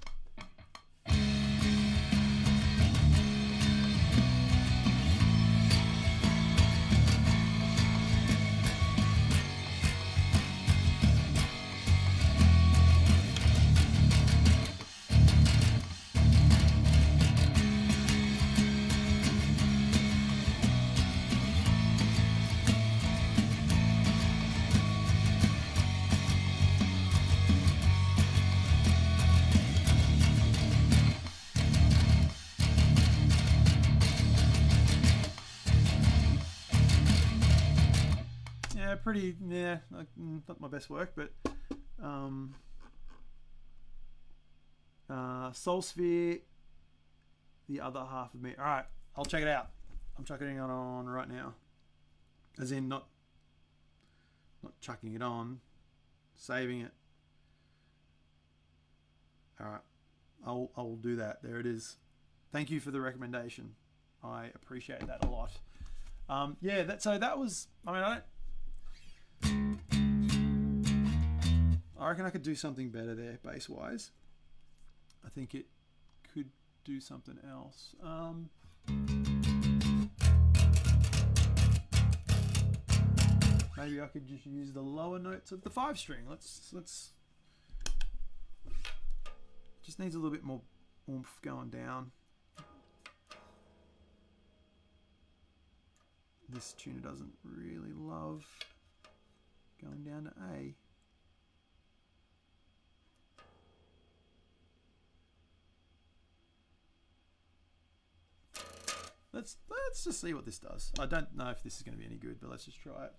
Pretty, yeah, not my best work, but Soul Sphere, the other half of me. All right, I'll check it out. I'm chucking it on right now, as in not chucking it on, saving it. All right, I'll do that. There it is. Thank you for the recommendation. I appreciate that a lot. Yeah, that was. I mean, I reckon I could do something better there, bass-wise. I think it could do something else. Maybe I could just use the lower notes of the 5-string. Let's. Just needs a little bit more oomph going down. This tuner doesn't really love going down to A. Let's just see what this does. I don't know if this is going to be any good, but let's just try it.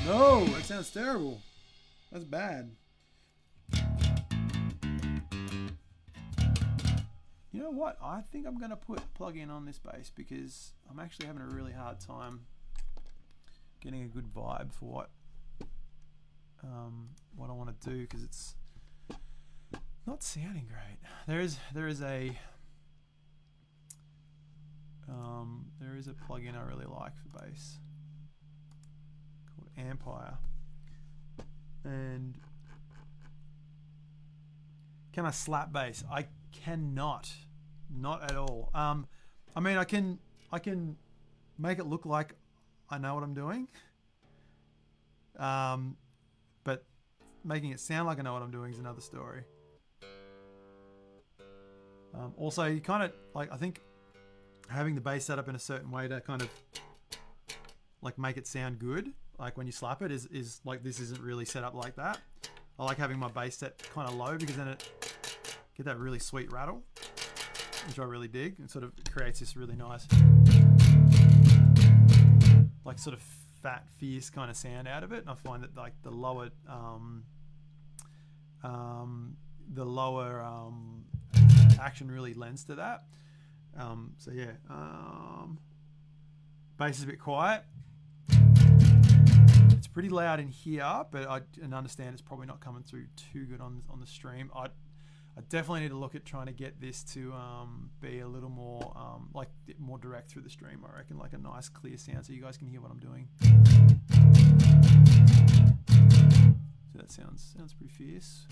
No, that sounds terrible. That's bad. You know what? I think I'm going to put plug-in on this bass because I'm actually having a really hard time getting a good vibe for what I want to do, because it's not sounding great. There is a plugin I really like for bass called Empire. And can I slap bass? I cannot, not at all. I mean, I can make it look like I know what I'm doing. But making it sound like I know what I'm doing is another story. Also, you kind of like, I think having the bass set up in a certain way to kind of like make it sound good, like when you slap it, is like, this isn't really set up like that. I like having my bass set kind of low because then it get that really sweet rattle, which I really dig. It sort of creates this really nice, like sort of fat, fierce kind of sound out of it. And I find that like the lower action really lends to that. So yeah, bass is a bit quiet. It's pretty loud in here, but I understand it's probably not coming through too good on the stream. I definitely need to look at trying to get this to be a little more like more direct through the stream. I reckon, like a nice clear sound so you guys can hear what I'm doing. So that sounds pretty fierce.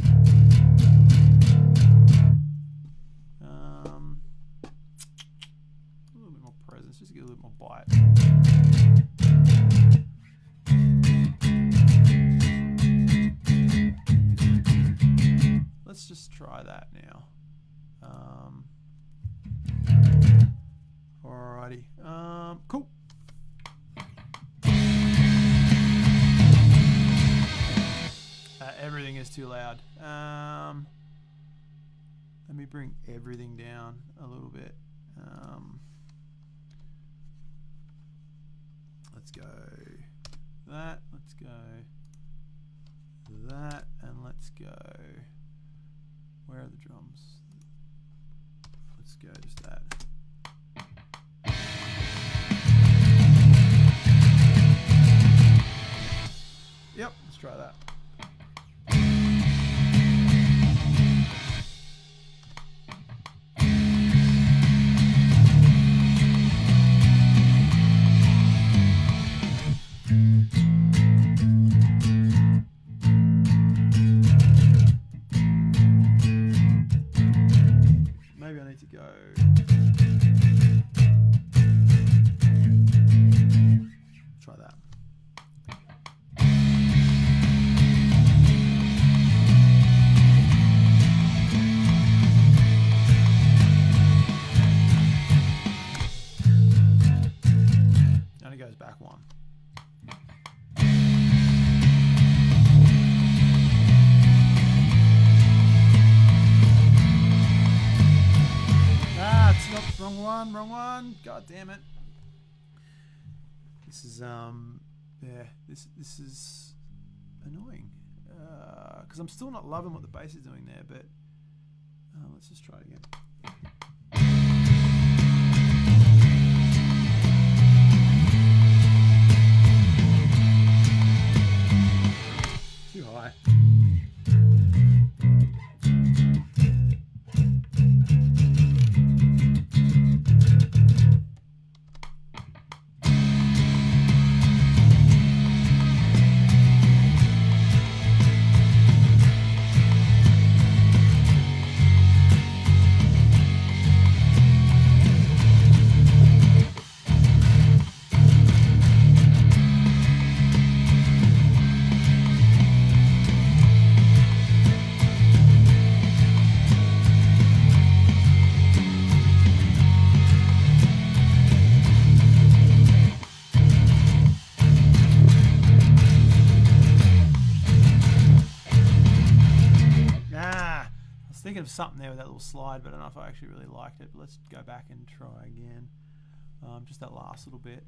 A little bit more presence, just to get a little more bite. Let's just try that now. Alrighty. Cool. Everything is too loud. Let me bring everything down a little bit. Let's go that, let's go that, and let's go, where are the drums? Let's go just that. Let's try that. Maybe I need to go. Try that. And it goes back one. Wrong one. God damn it. This is yeah, this is annoying. Because I'm still not loving what the bass is doing there, but let's just try it again. Too high. Thinking of something there with that little slide, but I don't know if I actually really liked it. But let's go back and try again. Just that last little bit,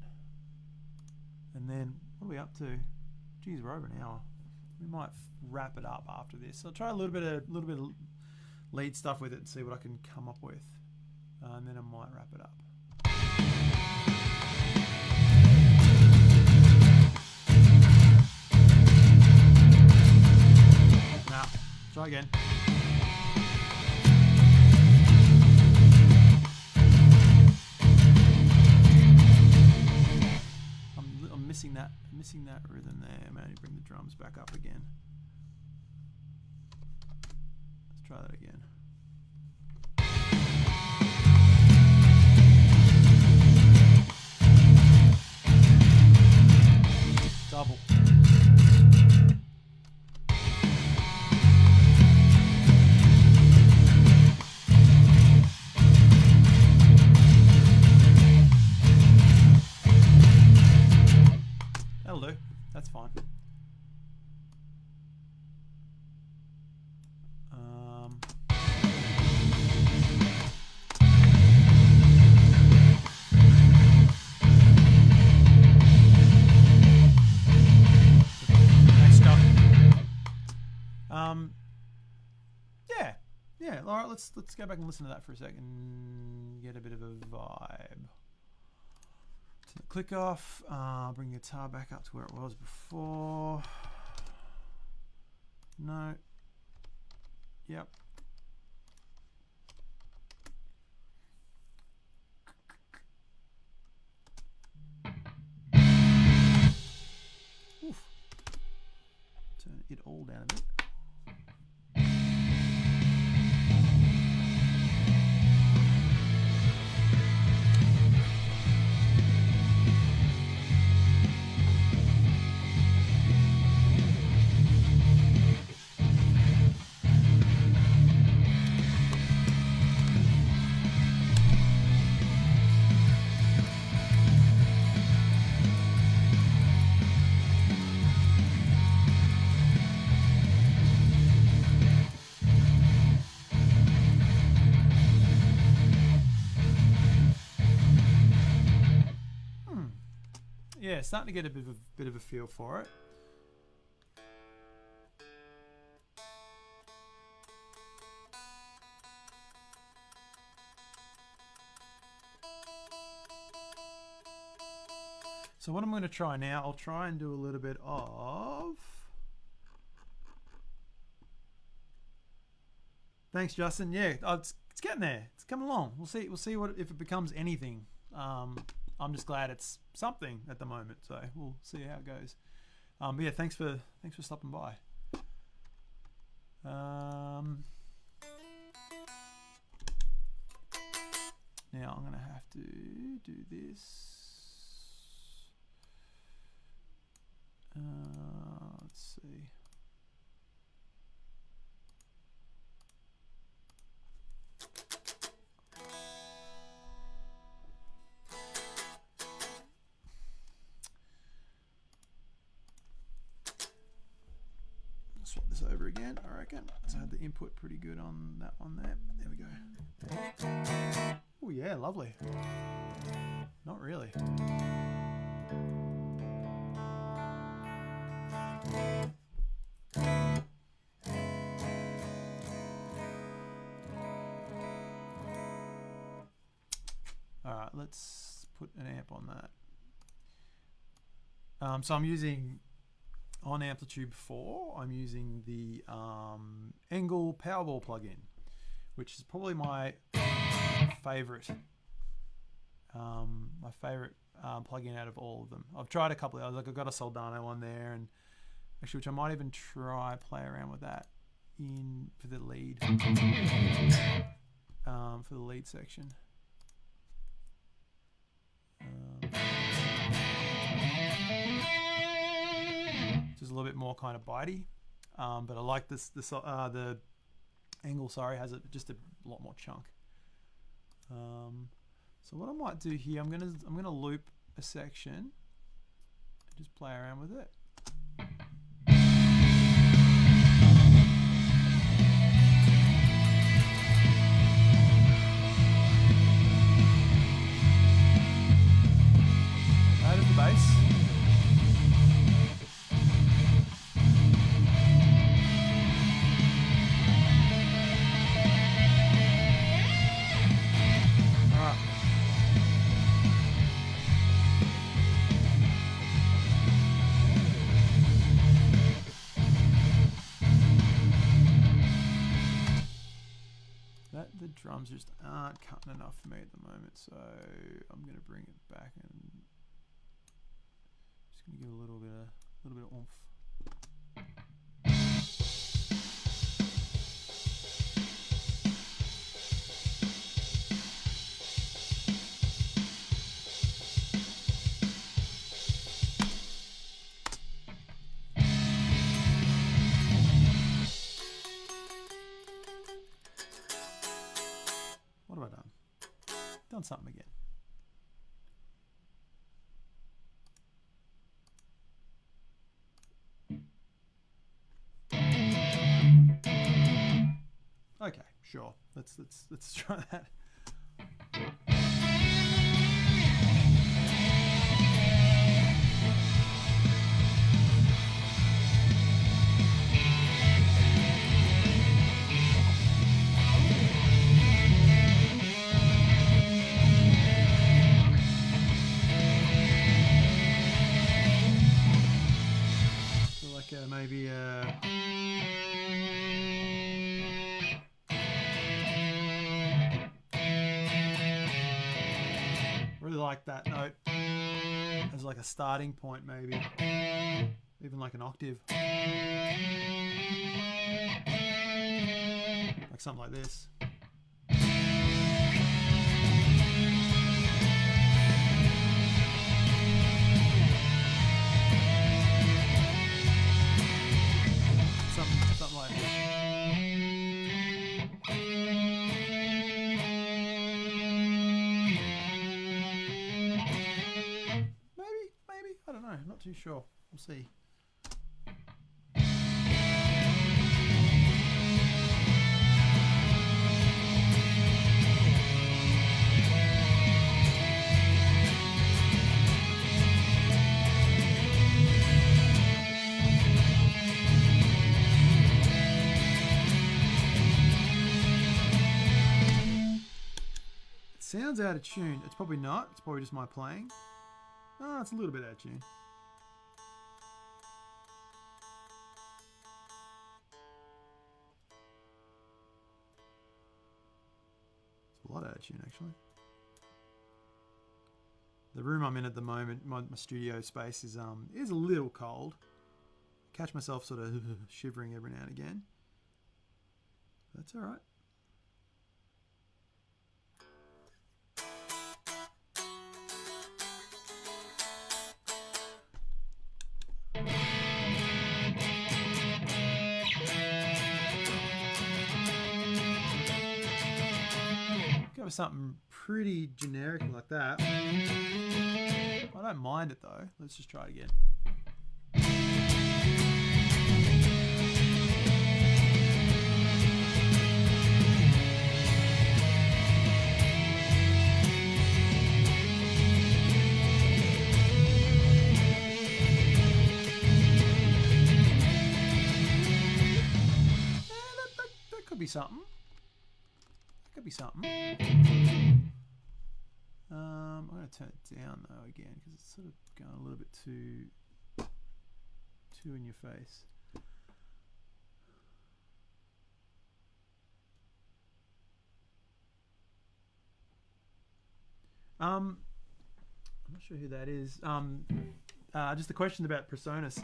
and then what are we up to? Geez, we're over an hour. We might wrap it up after this. I'll try a little bit of lead stuff with it and see what I can come up with, and then I might wrap it up. Now, try again. Missing that rhythm there. Maybe bring the drums back up again. Let's try that again. Double. That'll do. That's fine. Next up. Yeah. All right. Let's go back and listen to that for a second. Get a bit of a vibe. Click off, bring the guitar back up to where it was before. No. Yep. Oof. Turn it all down a bit. Yeah, starting to get a bit of a feel for it. So what I'm going to try now, I'll try and do a little bit of Thanks, Justin. Yeah, it's getting there. It's coming along. We'll see. We'll see what if it becomes anything. I'm just glad it's something at the moment. So we'll see how it goes. But yeah, thanks for stopping by. Now I'm gonna have to do this. Let's see. Swap this over again, I reckon. So I had the input pretty good on that one there. There we go. Oh yeah, lovely. Not really. Alright, let's put an amp on that. So I'm using, on Amplitude 4, I'm using the Engel Powerball plugin, which is probably my favorite plugin out of all of them. I've tried a couple of others, like I've got a Soldano one there, and actually, which I might even play around with that for the lead, for the lead section. Just a little bit more kind of bitey, but I like this. The Engel, sorry, has just a lot more chunk. So what I might do here, I'm gonna loop a section and just play around with it. That is the bass. The drums just aren't cutting enough for me at the moment, so I'm going to bring it back and just going to give it a little bit of oomph. Done something again. Okay, sure. Let's try that. Maybe really like that note as like a starting point, maybe even like an octave, like something like this. Something like that. Maybe, I don't know, not too sure. We'll see. Sounds out of tune. It's probably not. It's probably just my playing. Oh, it's a little bit out of tune. auto-tune actually. The room I'm in at the moment, my studio space is a little cold. Catch myself sort of shivering every now and again. That's all right. Go with something pretty generic like that. I don't mind it though. Let's just try it again. That could be something. That could be something. I'm going to turn it down though again because it's sort of going a little bit too in your face. I'm not sure who that is. Just a question about Presonus.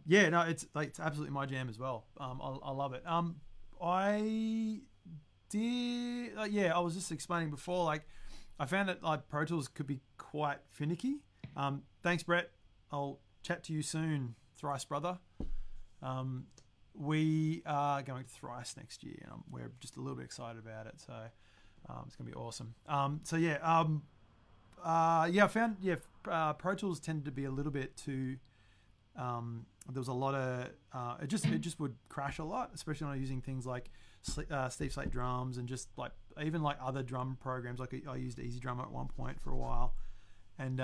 Yeah, no, it's absolutely my jam as well. I love it. I did, I was just explaining before, like, I found that like Pro Tools could be quite finicky. Thanks, Brett. I'll chat to you soon, Thrice brother. We are going to Thrice next year, and we're just a little bit excited about it. So it's going to be awesome. I found Pro Tools tended to be a little bit too. There was a lot of it just would crash a lot, especially when I'm using things like Steve Slate drums and just like even like other drum programs. Like I used Easy Drummer at one point for a while, and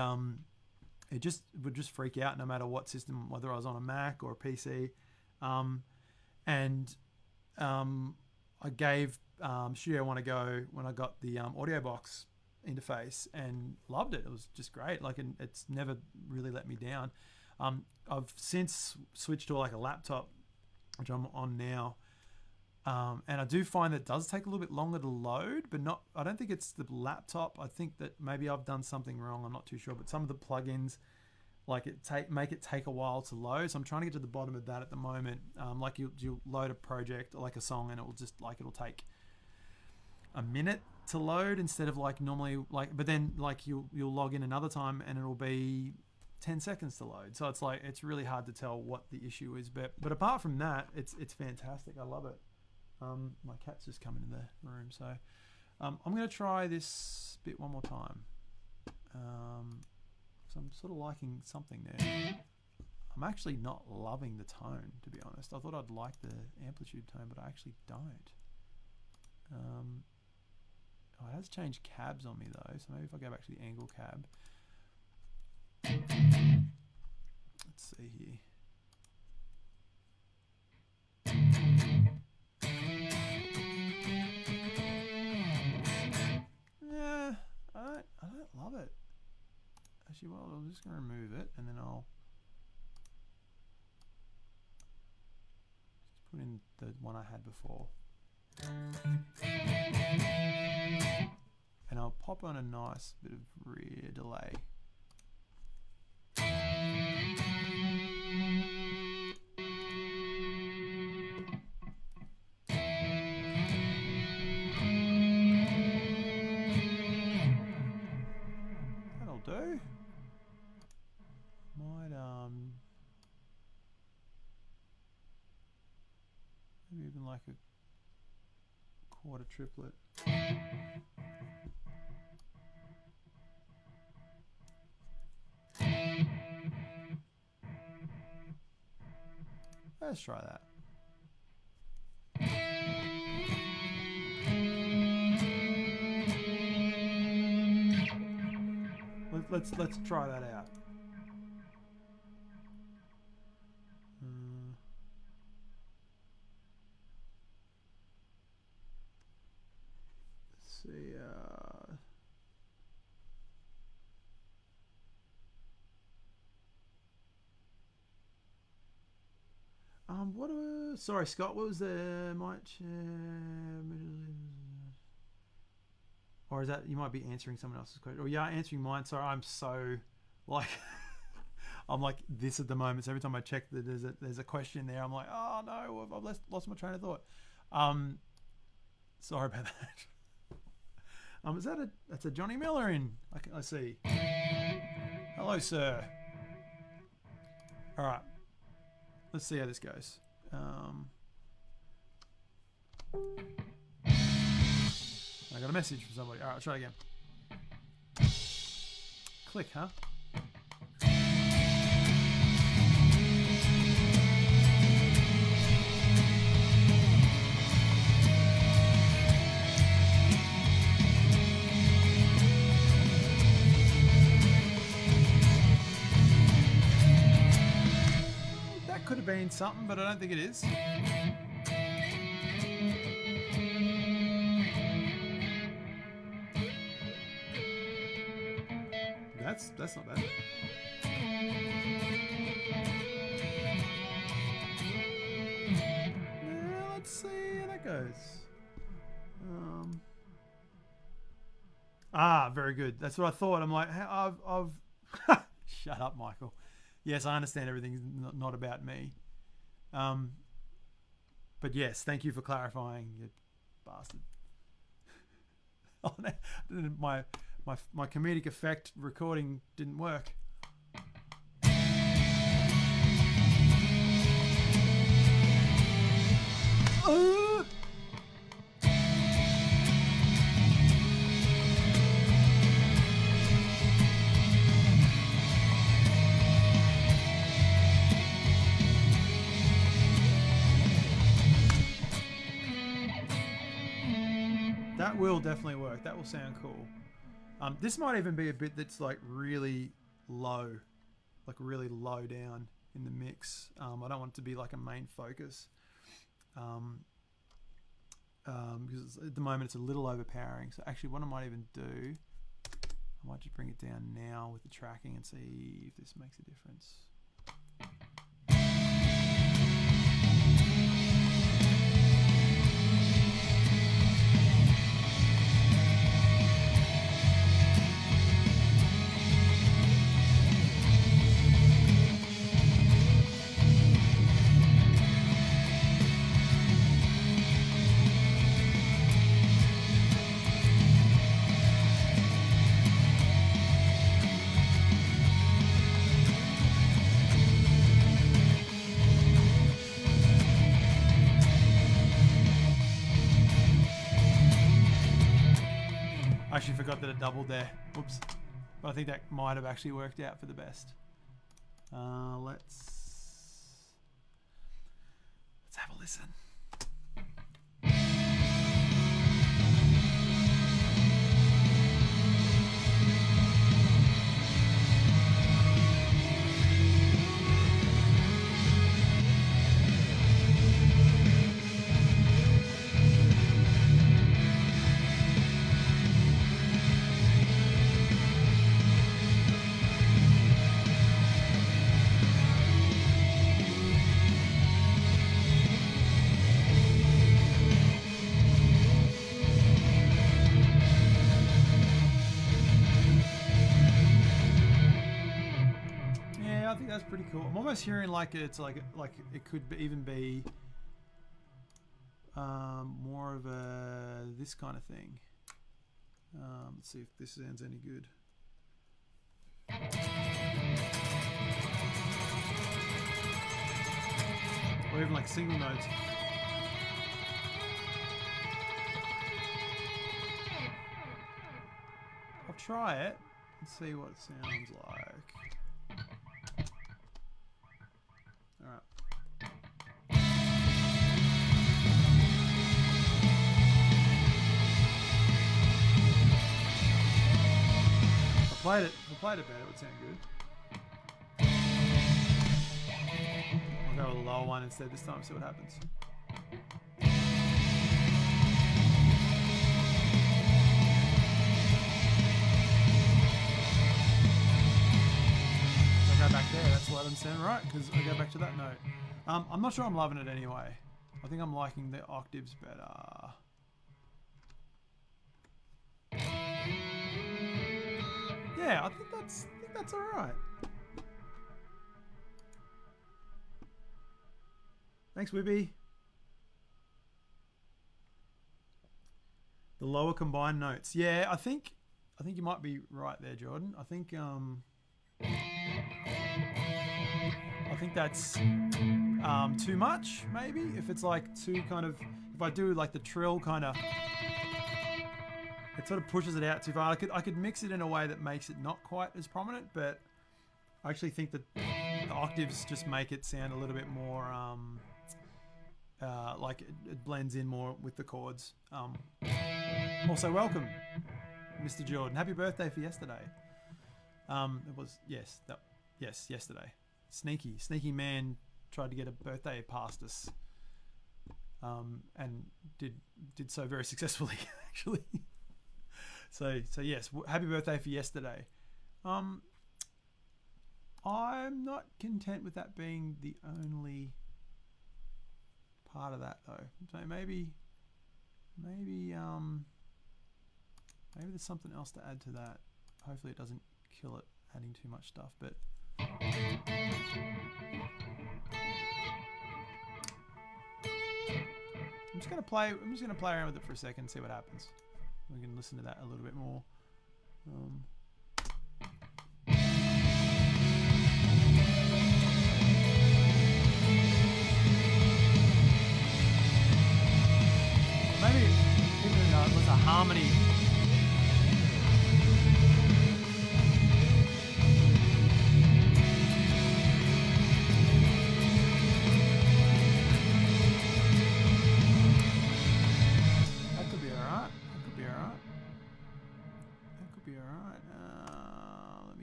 it just would just freak out no matter what system, whether I was on a Mac or a PC. I gave Studio One a go when I got the audio box interface and loved it. It was just great. Like, and it's never really let me down. I've since switched to like a laptop, which I'm on now, and I do find that it does take a little bit longer to load, but not. I don't think it's the laptop. I think that maybe I've done something wrong. I'm not too sure, but some of the plugins like make it take a while to load. So I'm trying to get to the bottom of that at the moment. Like you'll load a project or like a song, and it'll take a minute to load instead of like normally like. But then like you'll log in another time and it'll be 10 seconds to load. So it's like it's really hard to tell what the issue is. But apart from that, it's fantastic. I love it. My cat's just come into the room, so I'm going to try this bit one more time. So I'm sort of liking something there. I'm actually not loving the tone, to be honest. I thought I'd like the amplitude tone, but I actually don't. It has changed cabs on me though, so maybe if I go back to the angle cab. Let's see here. Yeah, I don't love it. Actually, well, I'm just going to remove it, and then I'll just put in the one I had before. And I'll pop on a nice bit of rear delay. That'll do. Might maybe even like a quarter triplet. Let's try that. Let's try that out. Let's see. Sorry, Scott. What was the or is that you might be answering someone else's question? Or yeah, answering mine. Sorry, I'm so like I'm like this at the moment. So every time I check that there's a question there, I'm like, oh no, I've lost my train of thought. Sorry about that. Is that that's a Johnny Miller in? I see. Hello, sir. All right. Let's see how this goes. I got a message from somebody. All right, I'll try it again. Click, huh? That could have been something, but I don't think it is. That's not bad. Let's see how that goes. Very good. That's what I thought. I'm like, I've shut up, Michael. Yes, I understand everything's not about me. But yes, thank you for clarifying, you bastard. Oh, no, my comedic effect recording didn't work. That will definitely work. That will sound cool. This might even be a bit that's like really low down in the mix. I don't want it to be like a main focus. Because at the moment it's a little overpowering. So actually what I might even do, I might just bring it down now with the tracking and see if this makes a difference. I actually forgot that it doubled there. Whoops. But I think that might have actually worked out for the best. Let's have a listen. I think that's pretty cool. I'm almost hearing like it's like it could even be more of a this kind of thing. Let's see if this sounds any good. Or even like single notes. I'll try it and see what it sounds like. If I played it better, it would sound good. I'll go with a lower one instead this time, see what happens. If I go back there, that's why it doesn't sound right, because I go back to that note. I'm not sure I'm loving it anyway. I think I'm liking the octaves better. Yeah, I think that's all right. Thanks, Wibby. The lower combined notes. Yeah, I think you might be right there, Jordan. I think that's too much, maybe. If it's like too kind of, if I do like the trill kind of, it sort of pushes it out too far. I could mix it in a way that makes it not quite as prominent, but I actually think that the octaves just make it sound a little bit more like it blends in more with the chords. Also, welcome, Mr. Jordan. Happy birthday for yesterday. It was yesterday. Sneaky man tried to get a birthday past us, and did so very successfully actually. So yes, happy birthday for yesterday. I'm not content with that being the only part of that though. So maybe there's something else to add to that. Hopefully it doesn't kill it adding too much stuff, but I'm just gonna play around with it for a second, see what happens. We can listen to that a little bit more. Maybe even though it was a harmony.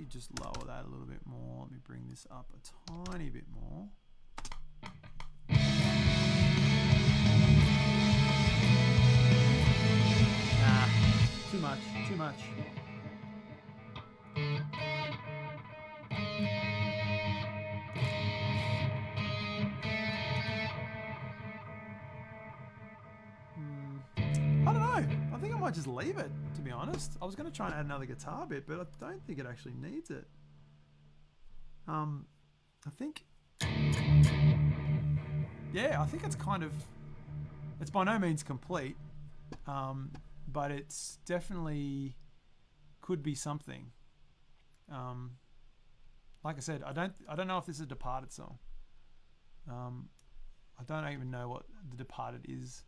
Just lower that a little bit more. Let me bring this up a tiny bit more. Nah, too much. I don't know. I think I might just leave it, to be honest. I was going to try and add another guitar bit, but I don't think it actually needs it. I think it's kind of, it's by no means complete, but it's definitely could be something. Like I said, I don't know if this is a Departed song. I don't even know what the Departed is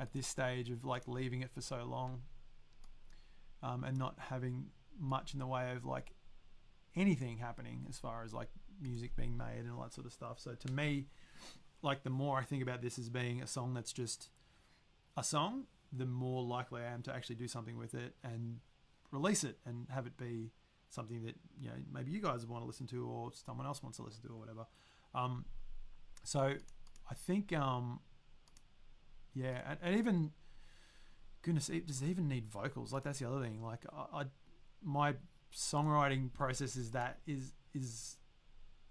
at this stage of like leaving it for so long, and not having much in the way of like anything happening as far as like music being made and all that sort of stuff. So to me, like the more I think about this as being a song that's just a song, the more likely I am to actually do something with it and release it and have it be something that, you know, maybe you guys want to listen to or someone else wants to listen to or whatever. So I think yeah, and even, goodness, does it even need vocals? Like that's the other thing. Like my songwriting process is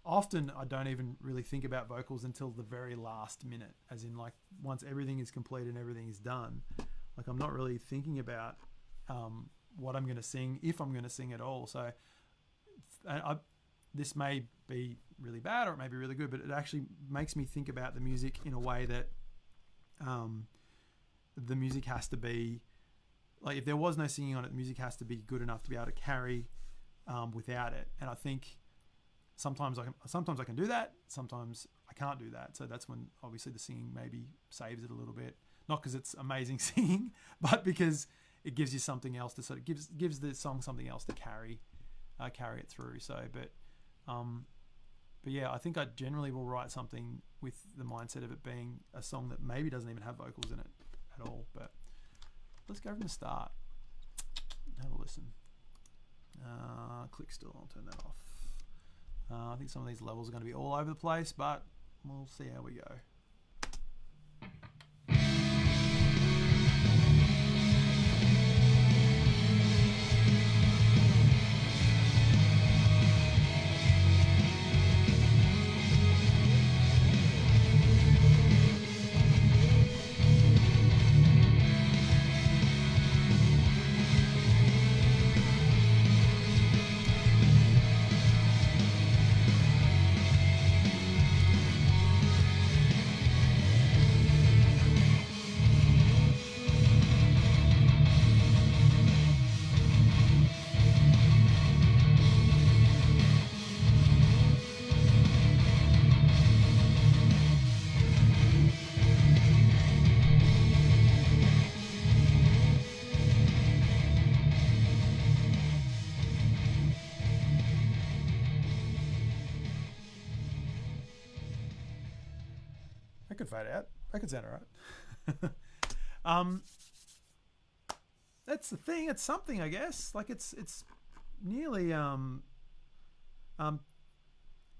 often I don't even really think about vocals until the very last minute, as in like once everything is complete and everything is done, like I'm not really thinking about what I'm going to sing, if I'm going to sing at all. So this may be really bad or it may be really good, but it actually makes me think about the music in a way that the music has to be like, if there was no singing on it, the music has to be good enough to be able to carry without it. And I think sometimes I can do that, sometimes I can't do that. So that's when obviously the singing maybe saves it a little bit, not because it's amazing singing, but because it gives you something else to sort of gives the song something else to carry it through. So but yeah, I think I generally will write something with the mindset of it being a song that maybe doesn't even have vocals in it at all. But let's go from the start. Have a listen. Click still, I'll turn that off. I think some of these levels are going to be all over the place, but we'll see how we go. That could fade out. That could sound alright. um, that's the thing. It's something, I guess. Like it's nearly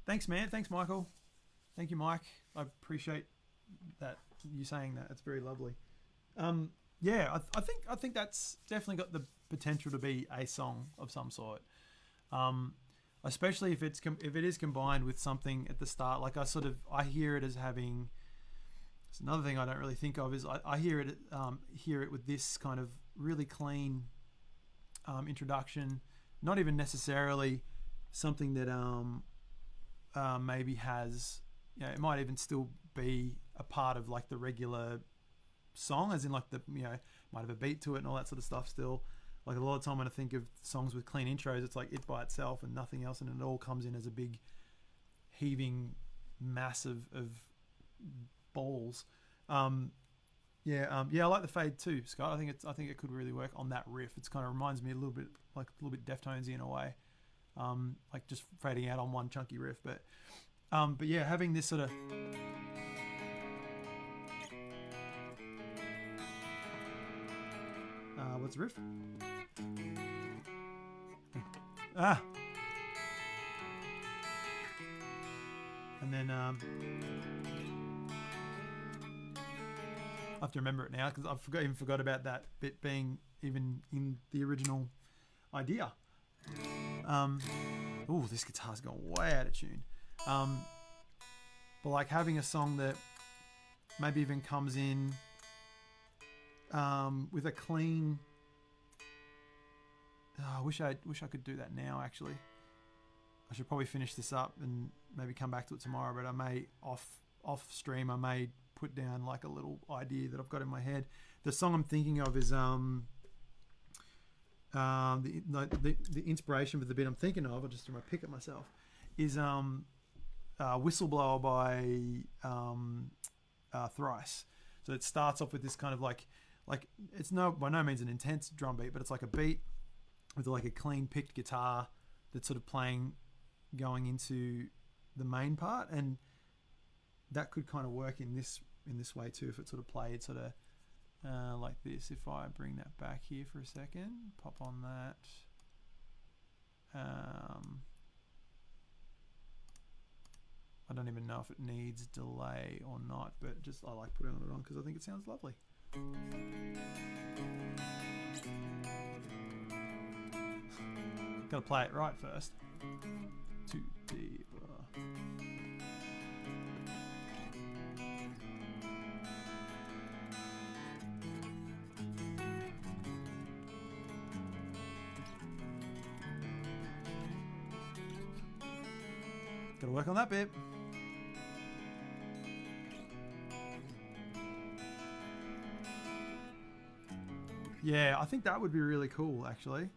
thanks, man. Thanks, Michael. Thank you, Mike. I appreciate that you saying that. It's very lovely. Yeah, I think that's definitely got the potential to be a song of some sort. Especially if it is combined with something at the start. Like I hear it as having. It's another thing I don't really think of is I hear it with this kind of really clean introduction. Not even necessarily something that maybe has, it might even still be a part of like the regular song, as in like might have a beat to it and all that sort of stuff still. Like a lot of time when I think of songs with clean intros, it's like it by itself and nothing else, and it all comes in as a big heaving mass of balls. I like the fade too, Scott. I think it could really work on that riff. It's kind of reminds me a little bit Deftonesy in a way, like just fading out on one chunky riff. But yeah, having this sort of what's the riff? And then I have to remember it now because I even forgot about that bit being even in the original idea. This guitar's gone way out of tune. But like having a song that maybe even comes in with a clean. I wish I could do that now. Actually, I should probably finish this up and maybe come back to it tomorrow. But I may off stream. I may put down like a little idea that I've got in my head. The song I'm thinking of is the inspiration for the bit I'm thinking of. I'll just do my pick at myself. Is Whistleblower by Thrice. So it starts off with this kind of like it's by no means an intense drum beat, but it's like a beat with like a clean picked guitar that's sort of playing going into the main part, and that could kind of work in this way too if it sort of played sort of like this. If I bring that back here for a second, pop on that. I don't even know if it needs delay or not, but just I like putting it on because I think it sounds lovely. Gotta play it right first. 2 D. Gotta work on that bit. Yeah, I think that would be really cool, actually.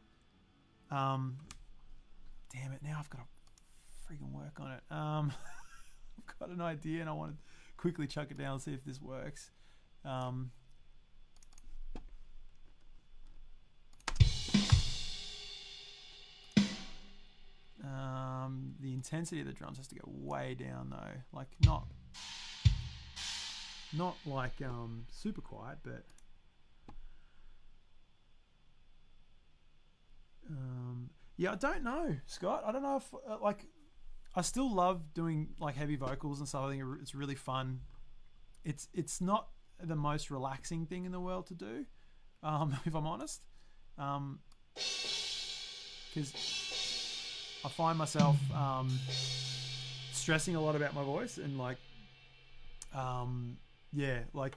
Damn it, now I've got to freaking work on it. I've got an idea and I want to quickly chuck it down and see if this works. The intensity of the drums has to go way down though. Like not like super quiet, but yeah, I don't know, Scott. I don't know if like I still love doing like heavy vocals and stuff. I think it's really fun. It's not the most relaxing thing in the world to do, if I'm honest, because I find myself stressing a lot about my voice and like like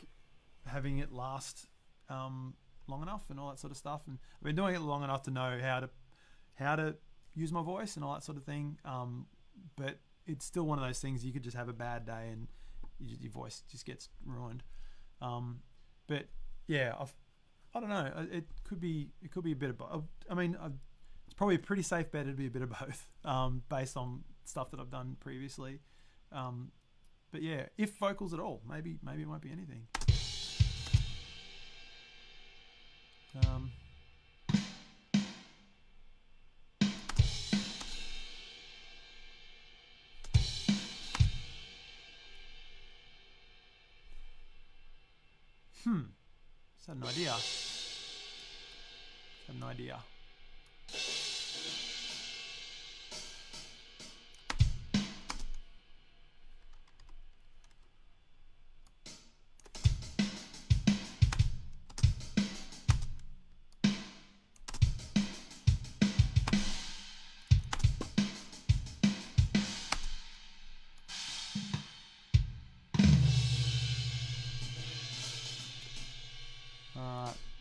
having it last long enough and all that sort of stuff. And I've been doing it long enough to know how to use my voice and all that sort of thing. But it's still one of those things you could just have a bad day and your voice just gets ruined. But yeah, I don't know. It could be a bit of both. I mean, it's probably a pretty safe bet it'd be a bit of both, based on stuff that I've done previously. But yeah, if vocals at all, maybe it won't be anything. Just had an idea. Just had an idea.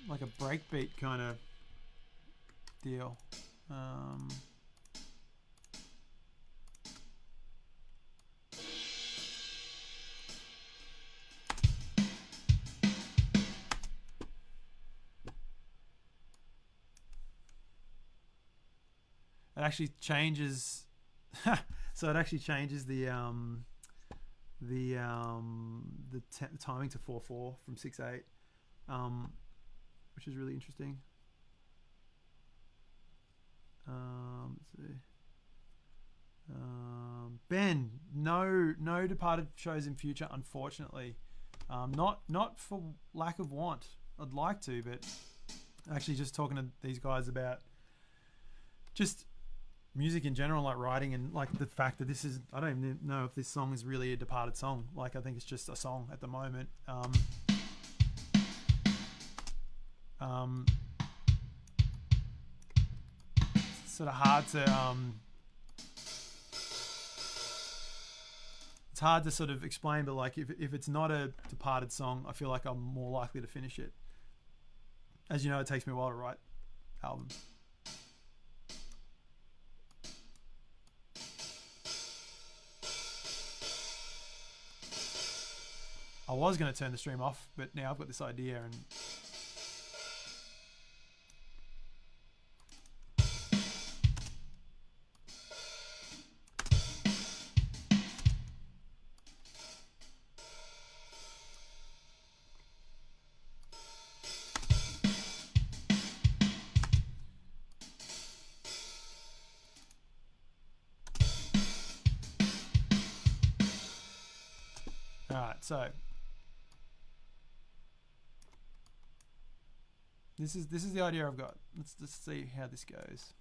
Like a breakbeat kind of deal. It actually changes. So it actually changes the timing to 4/4 from 6/8. Which is really interesting. Let's see. Ben, no departed shows in future, unfortunately. Not for lack of want. I'd like to, but actually just talking to these guys about just music in general, like writing, and like the fact that this is, I don't even know if this song is really a departed song. Like, I think it's just a song at the moment. It's sort of hard to it's hard to sort of explain, but like if it's not a departed song, I feel like I'm more likely to finish it. As you know, it takes me a while to write albums. I was going to turn the stream off, but now I've got this idea, and alright, so this is the idea I've got. Let's just see how this goes.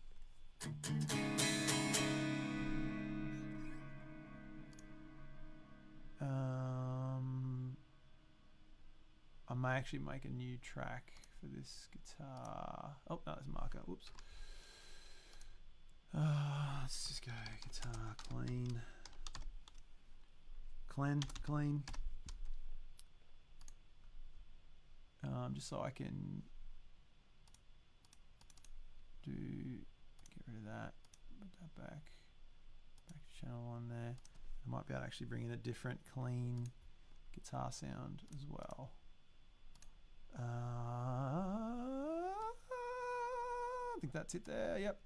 I may actually make a new track for this guitar. Oh, no, there's a marker. Whoops. Let's just go guitar clean. Clean. Just so I can get rid of that, put that back to channel 1 there. I might be able to actually bring in a different clean guitar sound as well. I think that's it there. Yep.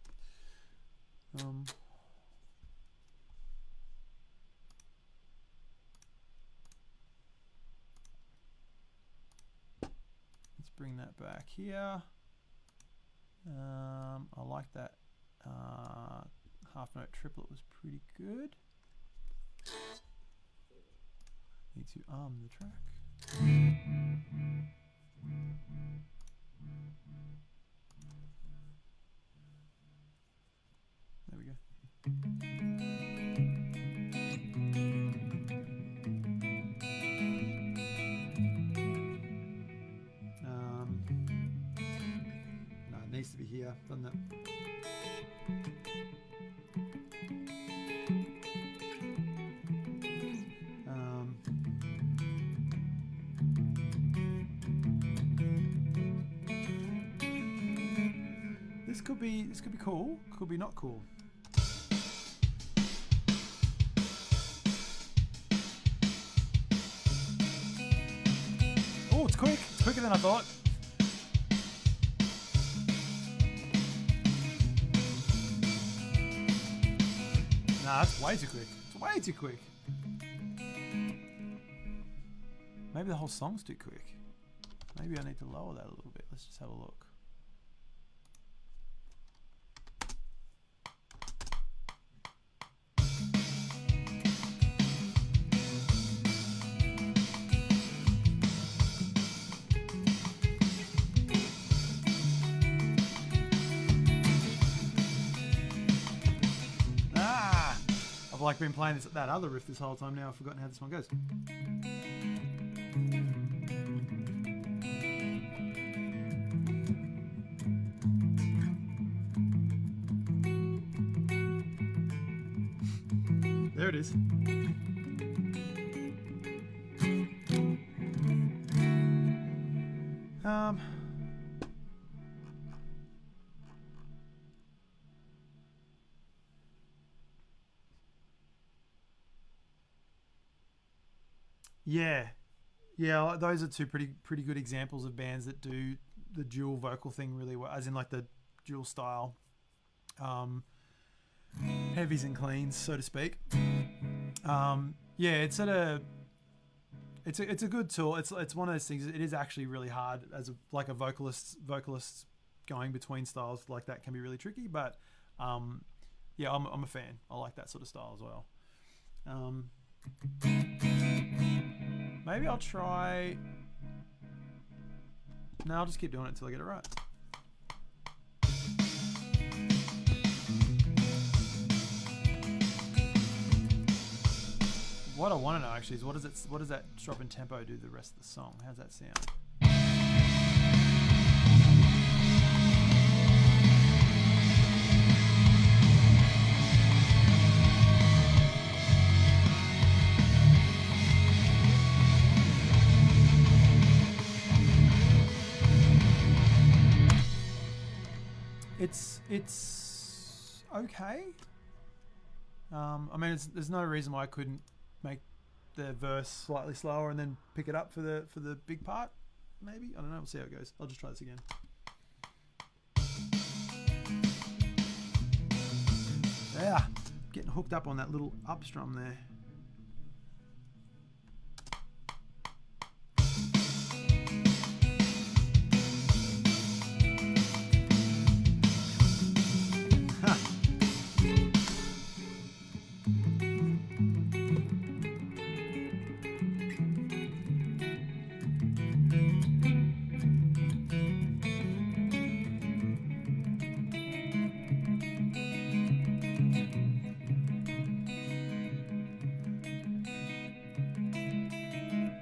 Let's bring that back here. I like that half note triplet was pretty good. Need to arm the track. There we go. No, it needs to be here, doesn't it? This could be cool. Could be not cool. Oh, it's quick. It's quicker than I thought. Nah, that's way too quick. It's way too quick. Maybe the whole song's too quick. Maybe I need to lower that a little bit. Let's just have a look. like been playing that other riff this whole time. Now I've forgotten how this one goes. There it is. Yeah, those are two pretty good examples of bands that do the dual vocal thing really well, as in like the dual style, heavies and cleans, so to speak. Yeah, it's a good tool. It's one of those things. It is actually really hard as a vocalist going between styles like that can be really tricky. But yeah, I'm a fan. I like that sort of style as well. Maybe I'll try. No, I'll just keep doing it until I get it right. What I want to know actually is what does that drop in tempo do to the rest of the song? How's that sound? It's okay. I mean, there's no reason why I couldn't make the verse slightly slower and then pick it up for the big part. Maybe, I don't know. We'll see how it goes. I'll just try this again. Yeah, getting hooked up on that little up strum there.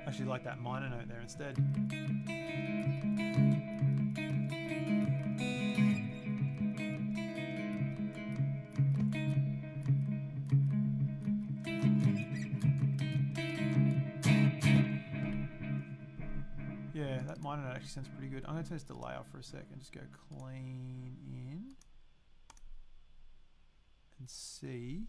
Actually like that minor note there instead. Yeah, that minor note actually sounds pretty good. I'm going to turn this delay off for a sec and just go clean in and see.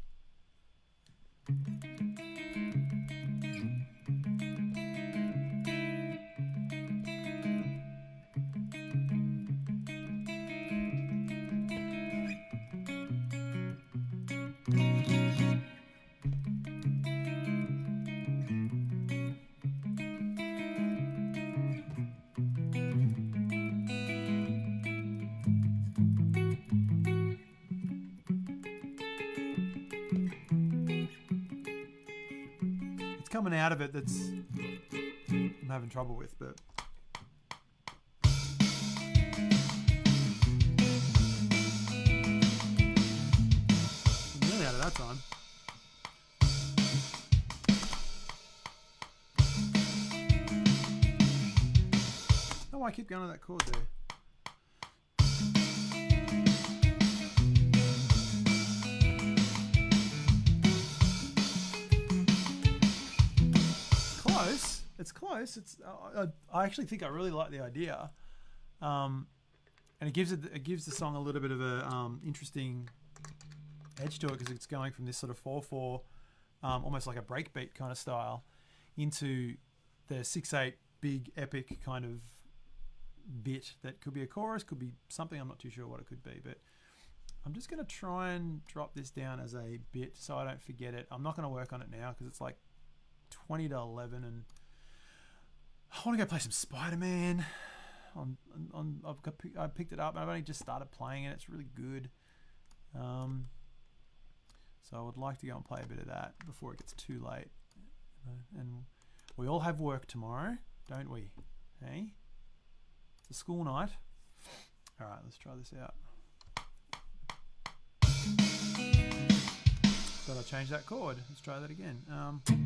Coming out of it that's I'm having trouble with, but I'm nearly out of that time. Oh, I keep going to that chord there. It's close. I actually think I really like the idea, and it gives the song a little bit of a interesting edge to it because it's going from this sort of 4/4, almost like a breakbeat kind of style, into the 6/8 big epic kind of bit that could be a chorus, could be something. I'm not too sure what it could be, but I'm just going to try and drop this down as a bit so I don't forget it. I'm not going to work on it now because it's like 20 to 11 and I want to go play some Spider-Man. I picked it up and I've only just started playing it. It's really good. So I would like to go and play a bit of that before it gets too late. And we all have work tomorrow, don't we? Hey? It's a school night. All right, let's try this out. But I changed that chord. Let's try that again. Could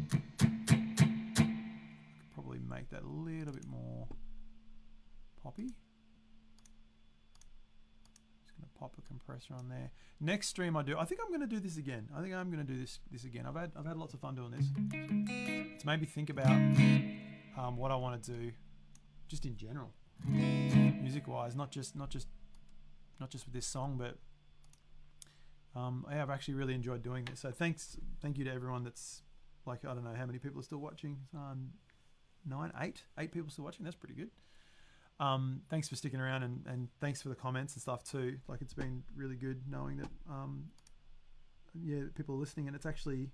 probably make that a little bit more poppy. Just gonna pop a compressor on there. Next stream I do, I think I'm gonna do this again. I think I'm gonna do this again. I've had lots of fun doing this. It's made me think about what I want to do, just in general, music-wise, not just with this song, but yeah, I've actually really enjoyed doing this. So thank you to everyone that's, like, I don't know how many people are still watching. 8 people still watching. That's pretty good. Thanks for sticking around, and thanks for the comments and stuff too. Like, it's been really good knowing that yeah, people are listening, and it's actually,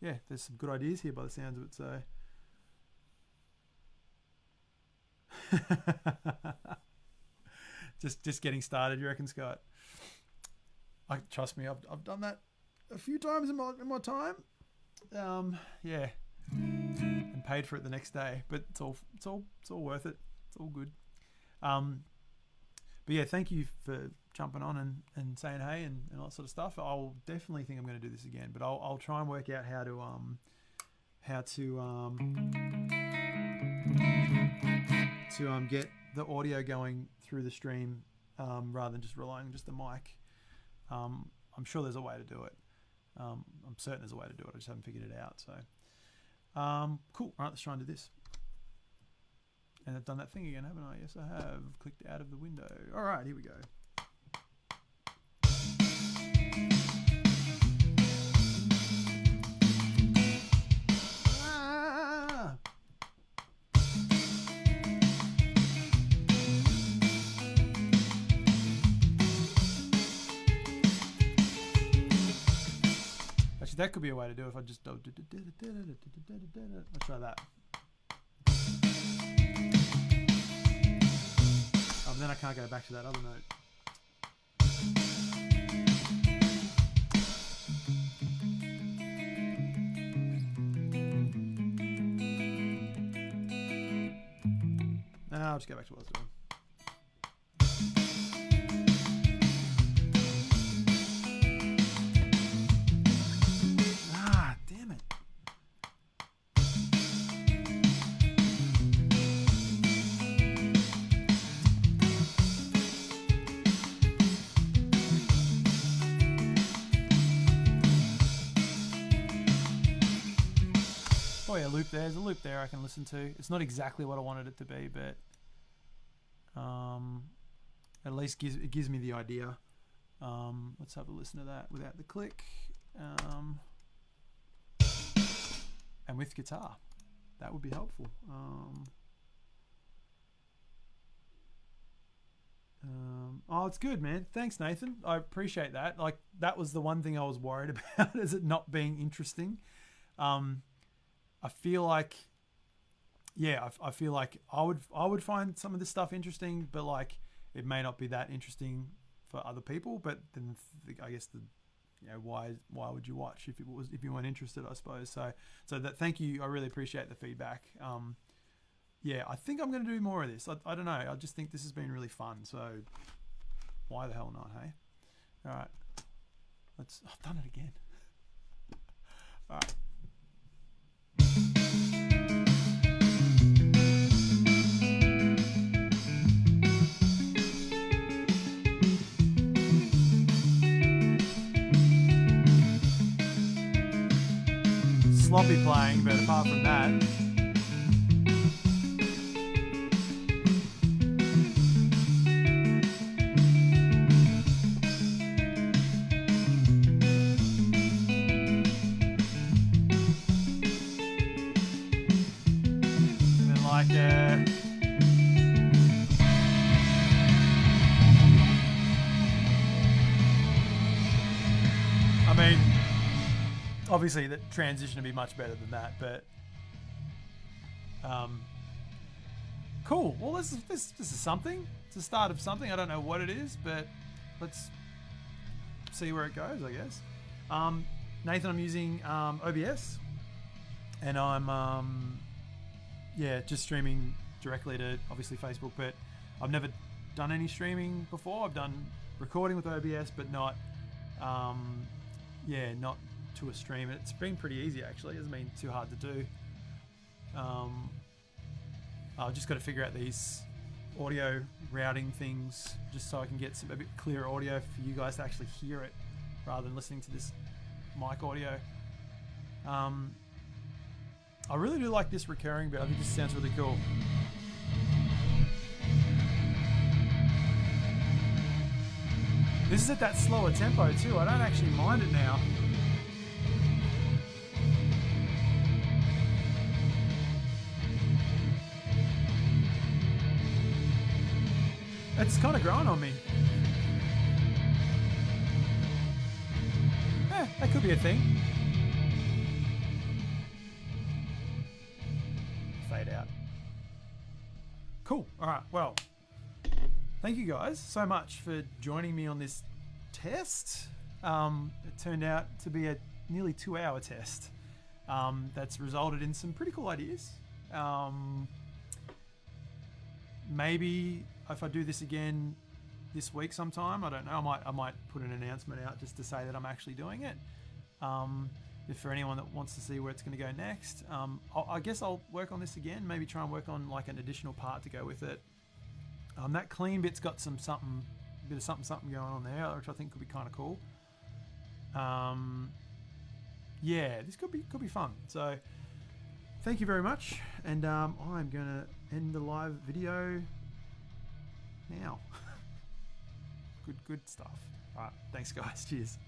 yeah, there's some good ideas here by the sounds of it. So just getting started, you reckon, Scott? Trust me, I've done that a few times in my time. Yeah, and paid for it the next day, but it's all worth it. It's all good. But yeah, thank you for jumping on and saying hey and all that sort of stuff. I'll definitely think I'm going to do this again, but I'll try and work out how to get the audio going through the stream rather than just relying on just the mic. I'm sure there's a way to do it. I'm certain there's a way to do it. I just haven't figured it out. So cool. All right, let's try and do this. And I've done that thing again, haven't I? Yes, I have. Clicked out of the window. All right, here we go. Actually, that could be a way to do it if I just do. Let's try that. Then I can't go back to that other note. I'll just go back to what I was doing. Damn it. Oh yeah, loop there. There's a loop there I can listen to. It's not exactly what I wanted it to be, but at least it gives me the idea. Let's have a listen to that without the click. And with guitar. That would be helpful. Oh, it's good, man. Thanks, Nathan. I appreciate that. Like, that was the one thing I was worried about, is it not being interesting. I feel like, yeah, I feel like I would find some of this stuff interesting, but like it may not be that interesting for other people. But then I guess why would you watch if you weren't interested? I suppose so. That, thank you. I really appreciate the feedback. Yeah, I think I'm going to do more of this. I don't know. I just think this has been really fun. So why the hell not? Hey. All right. I've done it again. All right. Sloppy playing, but apart from that, and then like I mean, obviously the transition would be much better than that, but cool. Well, this is something. It's the start of something. I don't know what it is, but let's see where it goes, I guess. Nathan, I'm using OBS, and I'm just streaming directly to obviously Facebook, but I've never done any streaming before. I've done recording with OBS, but not to a stream. It's been pretty easy actually. It hasn't been too hard to do. I've just got to figure out these audio routing things just so I can get a bit clearer audio for you guys to actually hear it rather than listening to this mic audio. I really do like this recurring bit. I think this sounds really cool. This is at that slower tempo too. I don't actually mind it now. It's kind of growing on me. That could be a thing. Fade out. Cool. All right. Well, thank you guys so much for joining me on this test. It turned out to be a nearly 2-hour test that's resulted in some pretty cool ideas. Maybe if I do this again this week sometime, I don't know, I might put an announcement out just to say that I'm actually doing it. If for anyone that wants to see where it's going to go next, I guess I'll work on this again, maybe try and work on like an additional part to go with it. That clean bit's got a bit of something going on there, which I think could be kind of cool. Yeah, this could be fun. So thank you very much, and I'm gonna end the live video now. Good stuff. All right, thanks guys. Cheers.